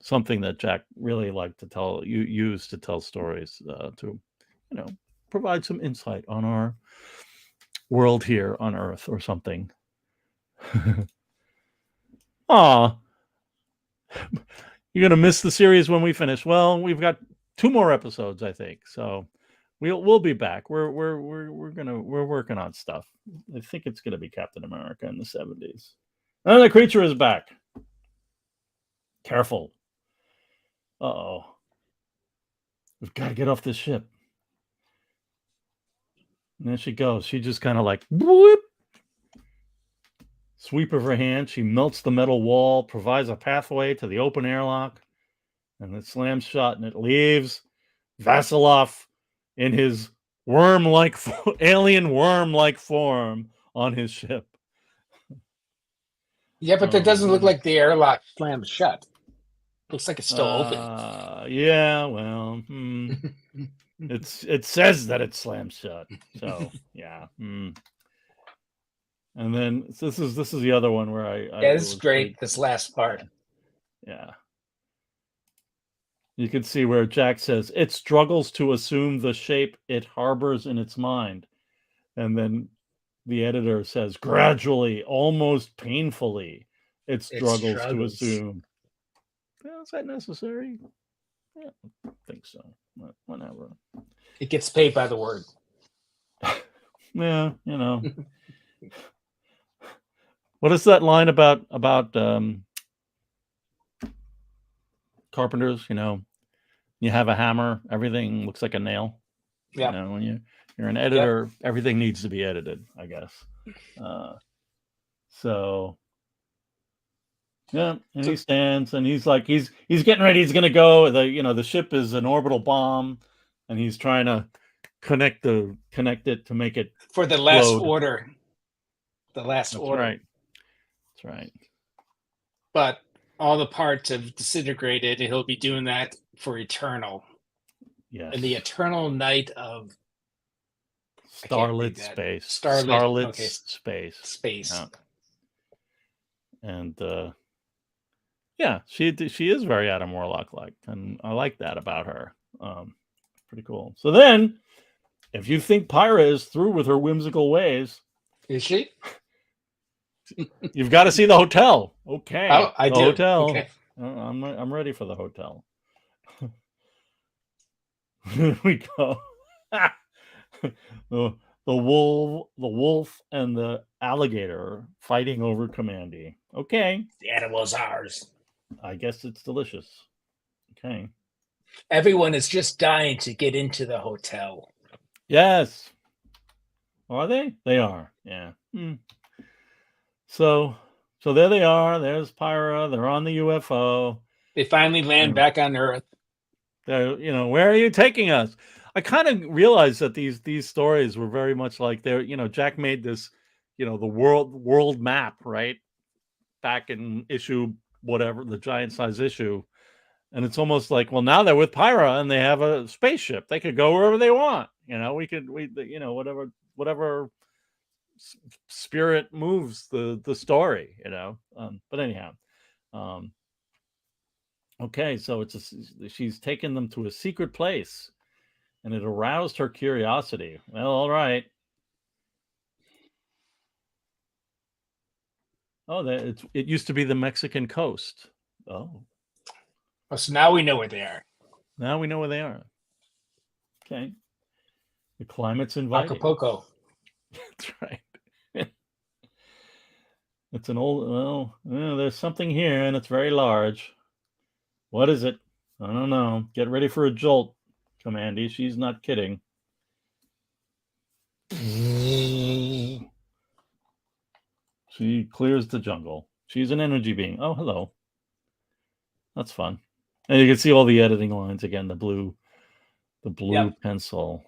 something that Jack really liked to tell. Used to tell stories to, provide some insight on our world here on Earth or something. You're gonna miss the series when we finish. Well, we've got 2 more episodes, I think. So we'll be back. We're working on stuff. I think it's gonna be Captain America in the 70s. And the creature is back. Careful. Uh-oh. We've got to get off this ship. And there she goes. She just kind of like whoop. Sweep of her hand. She melts the metal wall, provides a pathway to the open airlock, and it slams shut, and it leaves Vasilov in his alien worm-like form on his ship. Yeah, but that doesn't look like the airlock slammed shut. Looks like it's still open. Yeah, well, it says that it slams shut. So yeah. And then this is the other one where this is great. This last part. Yeah. You can see where Jack says it struggles to assume the shape it harbors in its mind. And then the editor says gradually, almost painfully, it struggles to assume. Well, is that necessary? Yeah, I think so. But whatever. It gets paid by the word. Yeah, What is that line about carpenters? You have a hammer, everything looks like a nail. Yeah. You know, when you're an editor, everything needs to be edited, I guess. So yeah, and he stands and he's like he's getting ready, he's gonna go. The ship is an orbital bomb, and he's trying to connect it to make it for the last explode. order. The last That's order. right. That's right. But all the parts have disintegrated, and he'll be doing that for eternal. Yes. In the eternal night of starlit space. Starlit space. Space. Yeah. And yeah, she is very Adam Warlock like, and I like that about her. Pretty cool. So then, if you think Pyra is through with her whimsical ways, is she? You've got to see the hotel. Okay. Oh, I do. Hotel. Okay. I'm ready for the hotel. Here we go. the wolf and the alligator fighting over Kamandi. Okay. The animal's ours. I guess it's delicious. Okay. Everyone is just dying to get into the hotel. Yes. Are they? They are. Yeah. So there they are. There's Pyra. They're on the UFO. They finally land back on Earth. They're, where are you taking us? I kind of realized that these stories were very much like they're, Jack made this, the world map, right? Back in issue, whatever, the giant size issue. And it's almost like, well, now they're with Pyra and they have a spaceship. They could go wherever they want. Whatever spirit moves the story, but anyhow, okay, so she's taken them to a secret place, and it aroused her curiosity. Well, all right. Oh, it used to be the Mexican coast. Oh, so now we know where they are. Now we know where they are. Okay. The climate's inviting. Acapulco. That's right. It's an old, there's something here, and it's very large. What is it? I don't know. Get ready for a jolt, Kamandi. She's not kidding. She clears the jungle. She's an energy being. Oh, hello. That's fun. And you can see all the editing lines again, the blue pencil,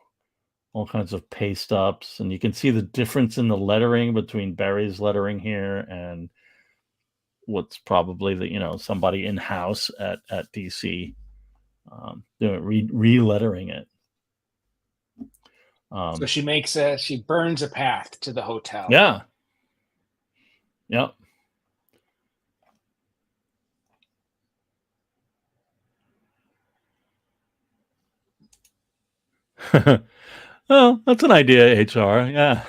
all kinds of paste ups, and you can see the difference in the lettering between Barry's lettering here and what's probably somebody in house at DC re-lettering it. So she burns a path to the hotel. Yeah. Yep. Well, that's an idea, HR. Yeah.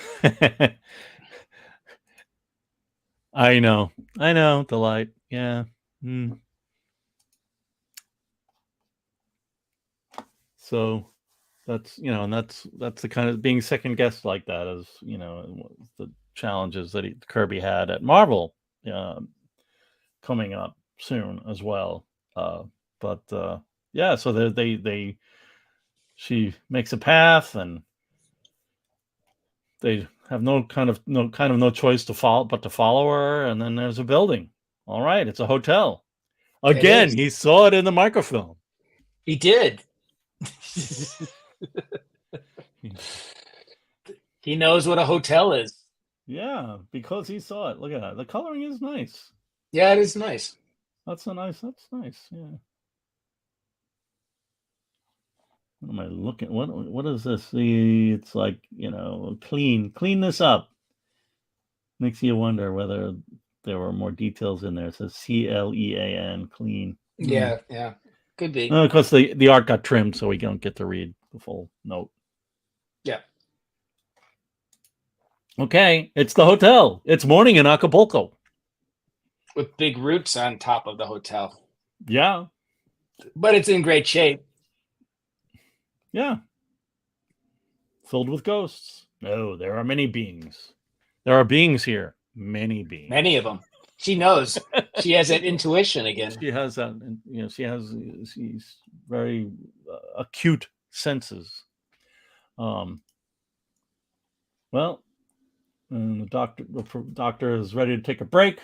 I know. Delight. Yeah. So that's, and that's the kind of being second guessed like that, as, the challenges that Kirby had at Marvel coming up soon as well. But yeah, so she makes a path, and they have no choice to follow her, and then there's a building. All right, it's a hotel. Again, he saw it in the microfilm. He did. He knows what a hotel is. Yeah, because he saw it. Look at that. The coloring is nice. Yeah, it is nice. That's nice. Yeah. What am I looking? What is this? It's like, clean this up. Makes you wonder whether there were more details in there. It says CLEAN, clean. Yeah, could be. Because the art got trimmed, so we don't get to read the full note. Yeah. Okay, it's the hotel. It's morning in Acapulco. With big roots on top of the hotel. Yeah. But it's in great shape. Yeah. Filled with ghosts. No, there are many beings. There are beings here. Many beings. Many of them. She knows. She has that intuition again. She has that, she's very acute senses. Well, and the doctor is ready to take a break.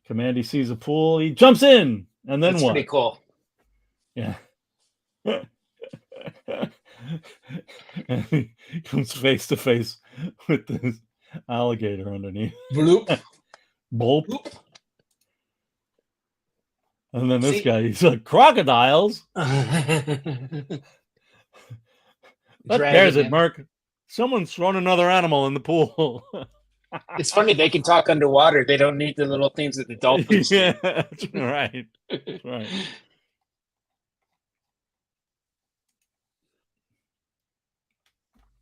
Kamandi sees a pool. He jumps in, and then That's what? pretty cool. Yeah. And he comes face to face with this alligator underneath. Bloop. Bulp. Bloop. And then this guy, he's like, crocodiles? That scares it, Mark. Someone's thrown another animal in the pool. It's funny, they can talk underwater. They don't need the little things that the dolphins do. Yeah, that's right. That's right.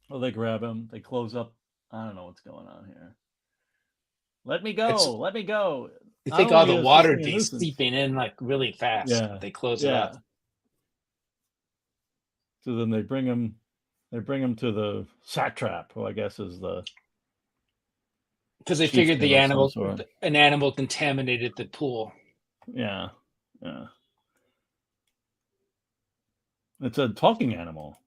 Well, they grab him. They close up. I don't know what's going on here. Let me go. Let me go. You think all the water is seeping in like really fast. Yeah. They close it up. So then they bring him to the satrap, who I guess is the... Because they figured an animal contaminated the pool. Yeah. Yeah. It's a talking animal.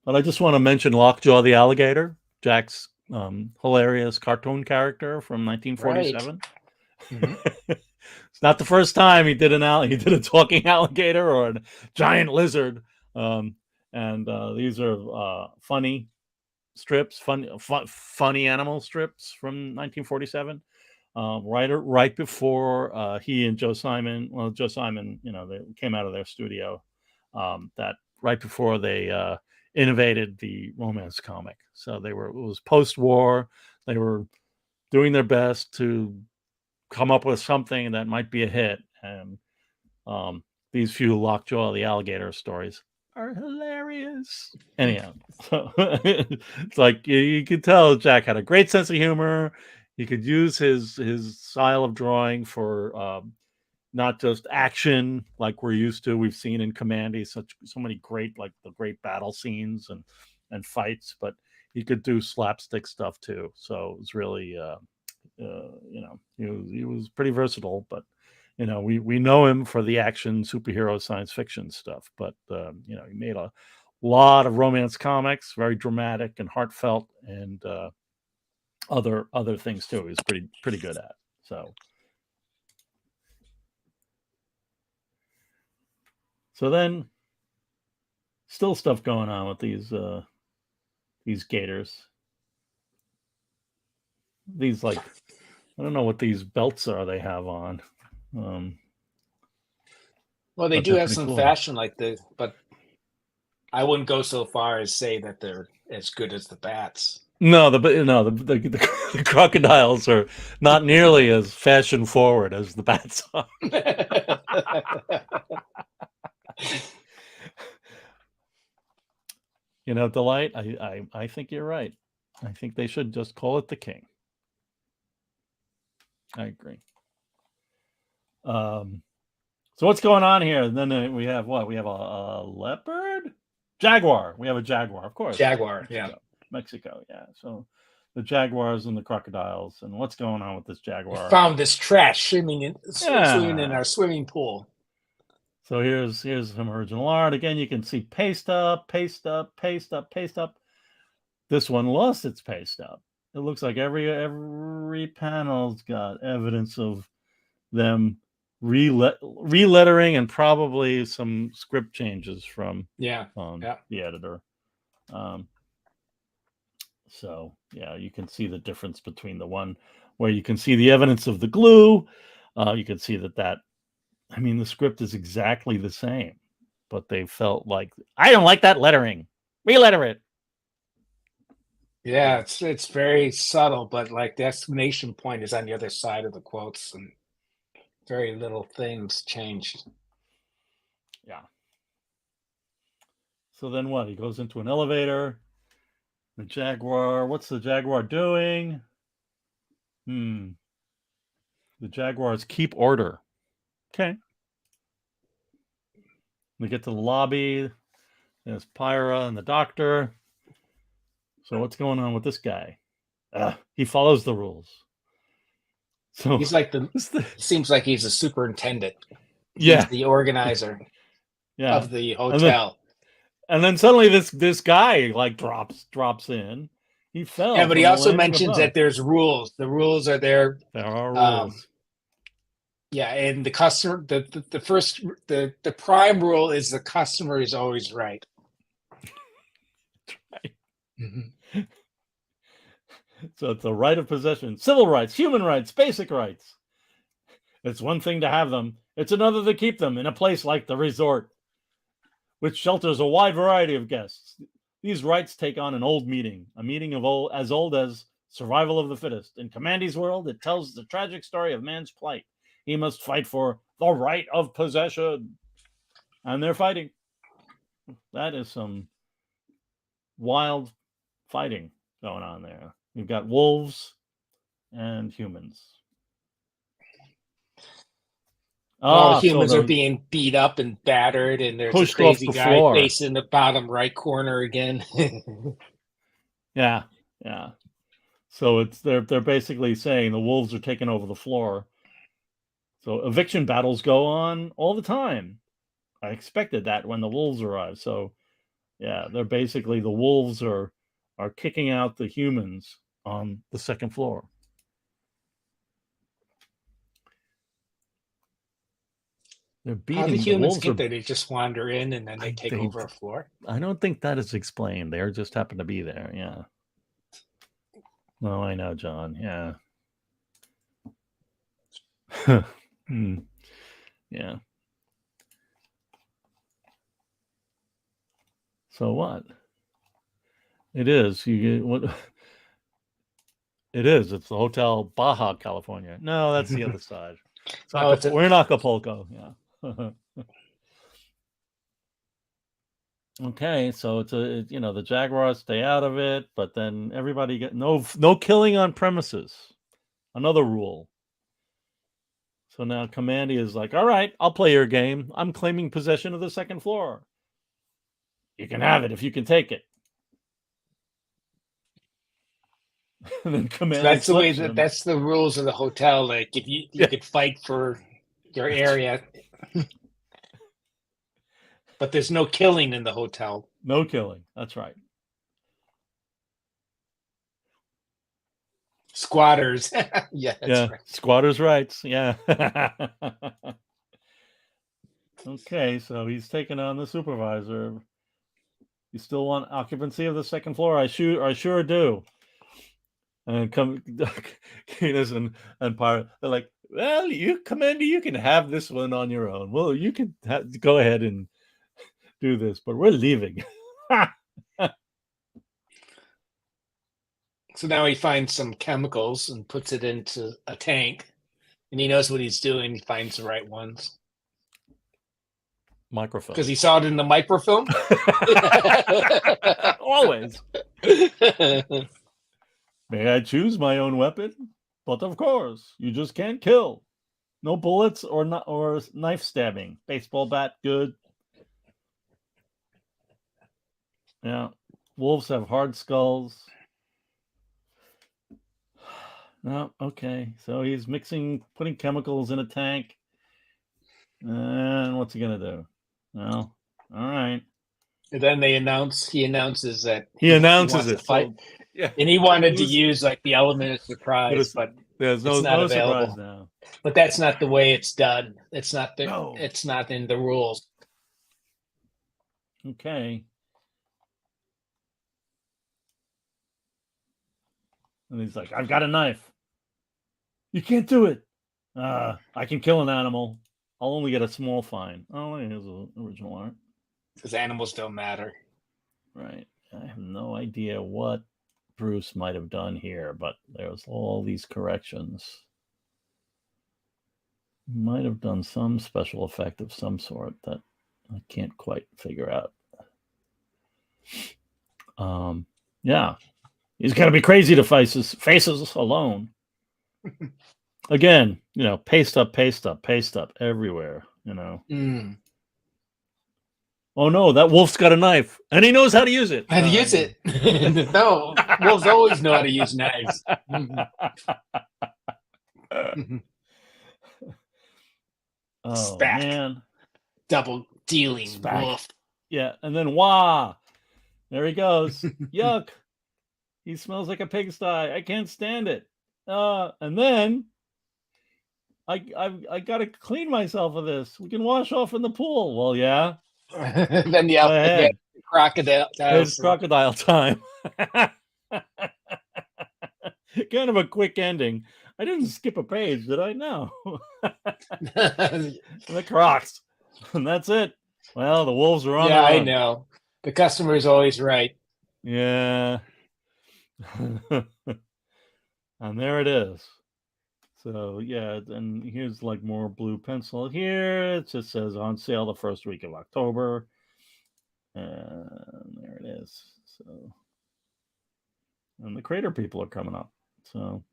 But I just want to mention Lockjaw the alligator, Jack's hilarious cartoon character from 1947. Right. Mm-hmm. It's not the first time he did a talking alligator or a giant lizard. And these are funny strips, funny animal strips from 1947. Right before he and Joe Simon, they came out of their studio. That right before they innovated the romance comic. So it was post-war. They were doing their best to come up with something that might be a hit. And these few Lockjaw the alligator stories are hilarious. Anyhow, so it's like you could tell Jack had a great sense of humor. He could use his style of drawing for not just action like we're used to. We've seen in Kamandi so many great battle scenes and fights, but he could do slapstick stuff too. So it was really he was pretty versatile. But we know him for the action superhero science fiction stuff. But he made a lot of romance comics, very dramatic and heartfelt, and other things too. He was pretty good at. So then, still stuff going on with these gators. These I don't know what these belts are they have on. Well, they do have some fashion but I wouldn't go so far as say that they're as good as the bats. No, the crocodiles are not nearly as fashion forward as the bats are. Delight, I think you're right. I think they should just call it the King. I agree. So what's going on here? And then we have what? We have a leopard? Jaguar. We have a jaguar, of course. Jaguar, Mexico, yeah. So the jaguars and the crocodiles. And what's going on with this jaguar? We found this trash swimming in our swimming pool. So here's some original art. Again, you can see paste up, paste up, paste up, paste up. This one lost its paste up. It looks like every panel's got evidence of them relettering and probably some script changes from the editor. So yeah, you can see the difference between the one where you can see the evidence of the glue. You can see that the script is exactly the same, but they felt like, I don't like that lettering. Re-letter it. Yeah, it's very subtle, but the exclamation point is on the other side of the quotes, and very little things changed. Yeah. So then what? He goes into an elevator. The jaguar. What's the jaguar doing? The jaguars keep order. Okay. We get to the lobby. There's Pyra and the doctor. So what's going on with this guy? He follows the rules. So he's like seems like he's a superintendent. Yeah. He's the organizer of the hotel. And then suddenly this guy like drops in. He fell. Yeah, but he also mentions that there's rules. The rules are there. There are rules. Yeah, and the customer, the prime rule is the customer is always right. Right. Mm-hmm. So it's a right of possession, civil rights, human rights, basic rights. It's one thing to have them. It's another to keep them in a place like the resort, which shelters a wide variety of guests. These rights take on an old meaning, a meaning of as old as survival of the fittest. In Kamandi's world, it tells the tragic story of man's plight. He must fight for the right of possession. And they're fighting. That is some wild fighting going on there. You've got wolves and humans. All the humans are being beat up and battered, and there's a crazy guy facing the bottom right corner again. Yeah. So they're basically saying the wolves are taking over the floor. So eviction battles go on all the time. I expected that when the wolves arrive. So yeah, they're basically the wolves are kicking out the humans on the second floor. They're beating. How do humans get there? They just wander in and then they take over a floor? I don't think that is explained. They just happen to be there. Yeah. No, I know, John. Yeah. Yeah. So what? It is. You get what? It is. It's the Hotel Baja California. No, that's the other side. We're in Acapulco. Yeah. Okay, so it's the Jaguars stay out of it, but then everybody get no killing on premises. Another rule. So now Kamandi is like, all right, I'll play your game. I'm claiming possession of the second floor. You can have it if you can take it. And then Kamandi that's the rules of the hotel. Like if you could fight for your area. But there's no killing in the hotel. No killing. That's right. Squatters. Yeah, that's right. Squatters' rights. Yeah. Okay, so he's taking on the supervisor. You still want occupancy of the second floor? I sure do. And Cadus and Pyra, they're like, well, Kamandi, you can have this one on your own. Well, you can go ahead and do this, but we're leaving. So now he finds some chemicals and puts it into a tank, and he knows what he's doing. He finds the right ones. Microfilm. Because he saw it in the microfilm? Always. May I choose my own weapon? But of course, you just can't kill. No bullets or knife stabbing. Baseball bat, good. Yeah. Wolves have hard skulls. No, okay. So he's putting chemicals in a tank. And what's he going to do? Well, all right. And then he announces that he announces it. Fight. So, yeah. And he wanted to use like the element of surprise, but there's no surprise now. But that's not the way it's done. It's not It's not in the rules. Okay. And he's like, I've got a knife. You can't do it. I can kill an animal. I'll only get a small fine. Oh, here's the original art. Because animals don't matter. Right. I have no idea what Bruce might have done here, but there's all these corrections. Might have done some special effect of some sort that I can't quite figure out. Yeah. He's got to be crazy to face us alone. Again, paste up everywhere, Mm. Oh no, that wolf's got a knife and he knows how to use it. How to use it. No, wolves always know how to use knives. Oh Spack. man, Double dealing. Spack. Wolf. Yeah, and then wah, there he goes. Yuck. He smells like a pigsty. I can't stand it. And then I gotta clean myself of this. We can wash off in the pool. Well, yeah. Then Go ahead. crocodile. It's crocodile time. Kind of a quick ending. I didn't skip a page, did I? No. The Crocs. And that's it. Well, the wolves are on the run. I know. The customer is always right. Yeah. And there it is. So yeah, and here's like more blue pencil here. It just says on sale the first week of October. And there it is. So, and the Crater people are coming up. So,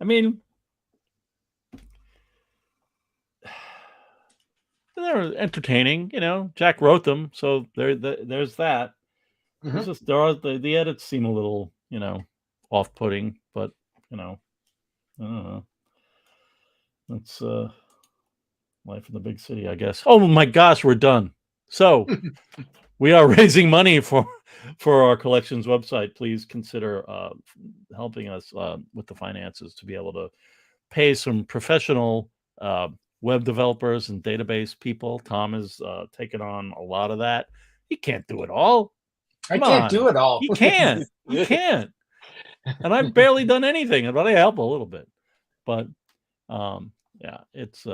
I mean, they're entertaining. You know, Jack wrote them, so there's that. It's just the edits seem a little, you know, off-putting, but you know, I don't know. That's life in the big city, I guess. Oh my gosh, we're done. So we are raising money for our collections website. Please consider helping us with the finances to be able to pay some professional web developers and database people. Tom has taken on a lot of that. He can't do it all. I can't do it all. You can't. You can't. And I've barely done anything, but I help a little bit. But yeah, it's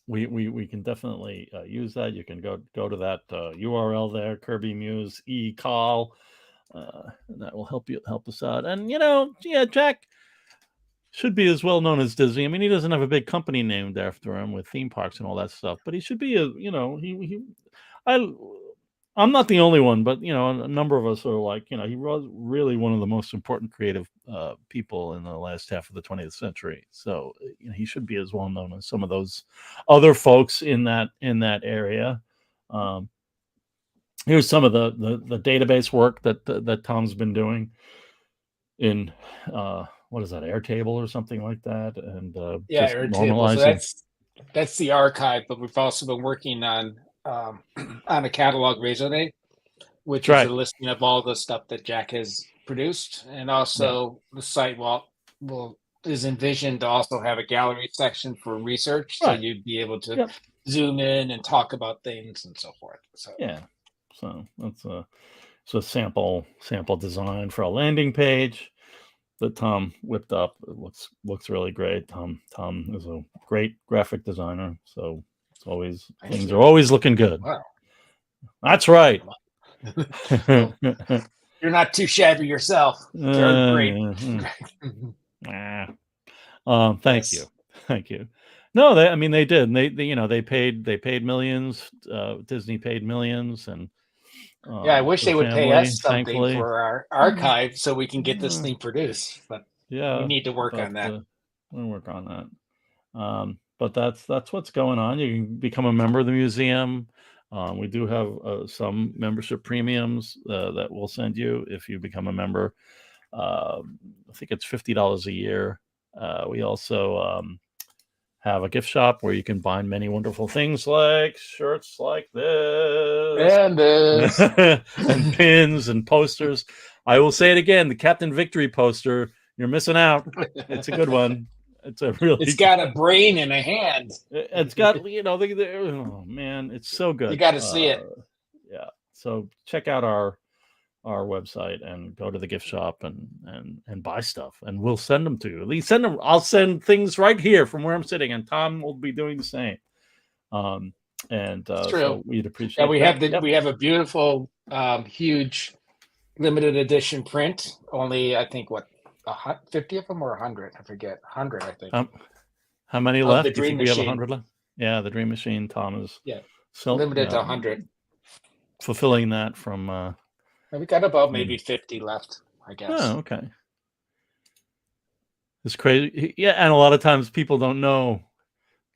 we can definitely use that. You can go to that URL there, Kirby Muse call. That will help us out. And you know, yeah, Jack should be as well known as Disney. I mean, he doesn't have a big company named after him with theme parks and all that stuff, but he should be a, you know, I'm not the only one, but you know, a number of us are like, you know, he was really one of the most important creative people in the last half of the 20th century. So you know, he should be as well known as some of those other folks in that area. Here's some of the database work that Tom's been doing in what is that, Airtable or something like that, and just Airtable. normalizing. So that's the archive, but we've also been working on a catalog raisonné, which is a listing of all the stuff that Jack has produced, and also the site is envisioned to also have a gallery section for research, so you'd be able to zoom in and talk about things and so forth. So yeah, so that's a sample design for a landing page that Tom whipped up. It looks really great. Tom is a great graphic designer, so it's always things are always looking good. Wow. That's right. Well, you're not too shabby yourself. You're great. Thank you. No, they did. They paid millions. Disney paid millions, and I wish they would pay us something for our archive so we can get this thing produced. But we need to work on that. We'll work on that. But that's what's going on. You can become a member of the museum. We do have some membership premiums that we'll send you if you become a member. I think it's $50 a year. We also have a gift shop where you can buy many wonderful things like shirts like this and this and pins and posters. I will say it again, the Captain Victory poster, you're missing out. It's a good one. It's got a brain and a hand. It's got, you know, oh man, it's so good. You got to see it. Yeah. So check out our website and go to the gift shop and buy stuff, and we'll send them to you. At least send them. I'll send things right here from where I'm sitting, and Tom will be doing the same. So we'd appreciate. Yeah, we have a beautiful, huge, limited edition print. Only I think 50 of them or 100. I forget. 100, I think. How many left? The Dream we Machine. have 100 left. Yeah, the Dream Machine. Tom is limited to 100. Fulfilling that from. We got about maybe 50 left, I guess. Oh, okay. It's crazy. Yeah, and a lot of times people don't know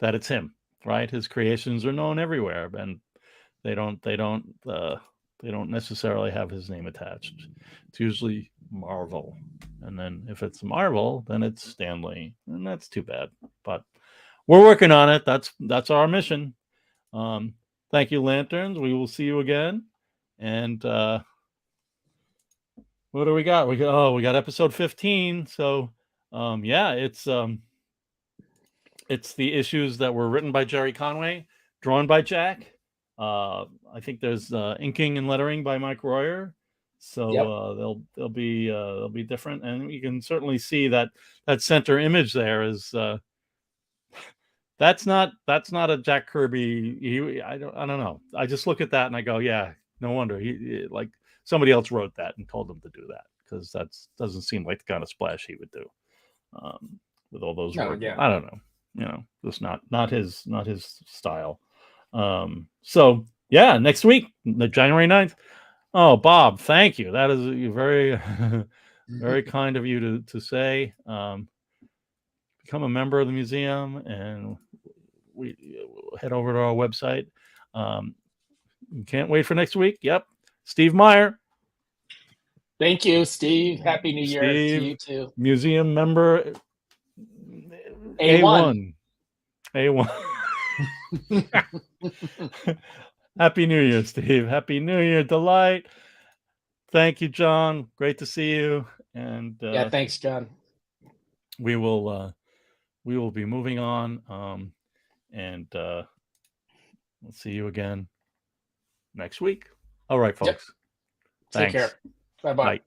that it's him, right? His creations are known everywhere, and they don't They don't necessarily have his name attached. It's usually Marvel. And then if it's Marvel, then it's Stanley. And that's too bad. But we're working on it. That's our mission. Thank you, Lanterns. We will see you again. And what do we got? We got episode 15. So yeah, it's the issues that were written by Jerry Conway, drawn by Jack. I think there's inking and lettering by Mike Royer. So they'll be different, and you can certainly see that center image there is that's not a Jack Kirby. I don't know. I just look at that and I go, yeah, no wonder he like somebody else wrote that and told him to do that, because that doesn't seem like the kind of splash he would do with all those words. Yeah. I don't know. Just not his style. So yeah, next week, January 9th. Oh, Bob, thank you. That is very, very kind of you to say. Become a member of the museum, and we head over to our website. Can't wait for next week. Yep. Steve Meyer. Thank you, Steve. Happy New Year to you too. Museum member A1. Happy New Year, Steve. Happy New Year, Delight. Thank you, John. Great to see you. And yeah, thanks, John. We will be moving on, and we'll see you again next week. All right, folks. Yep. Take care. Bye-bye. Bye.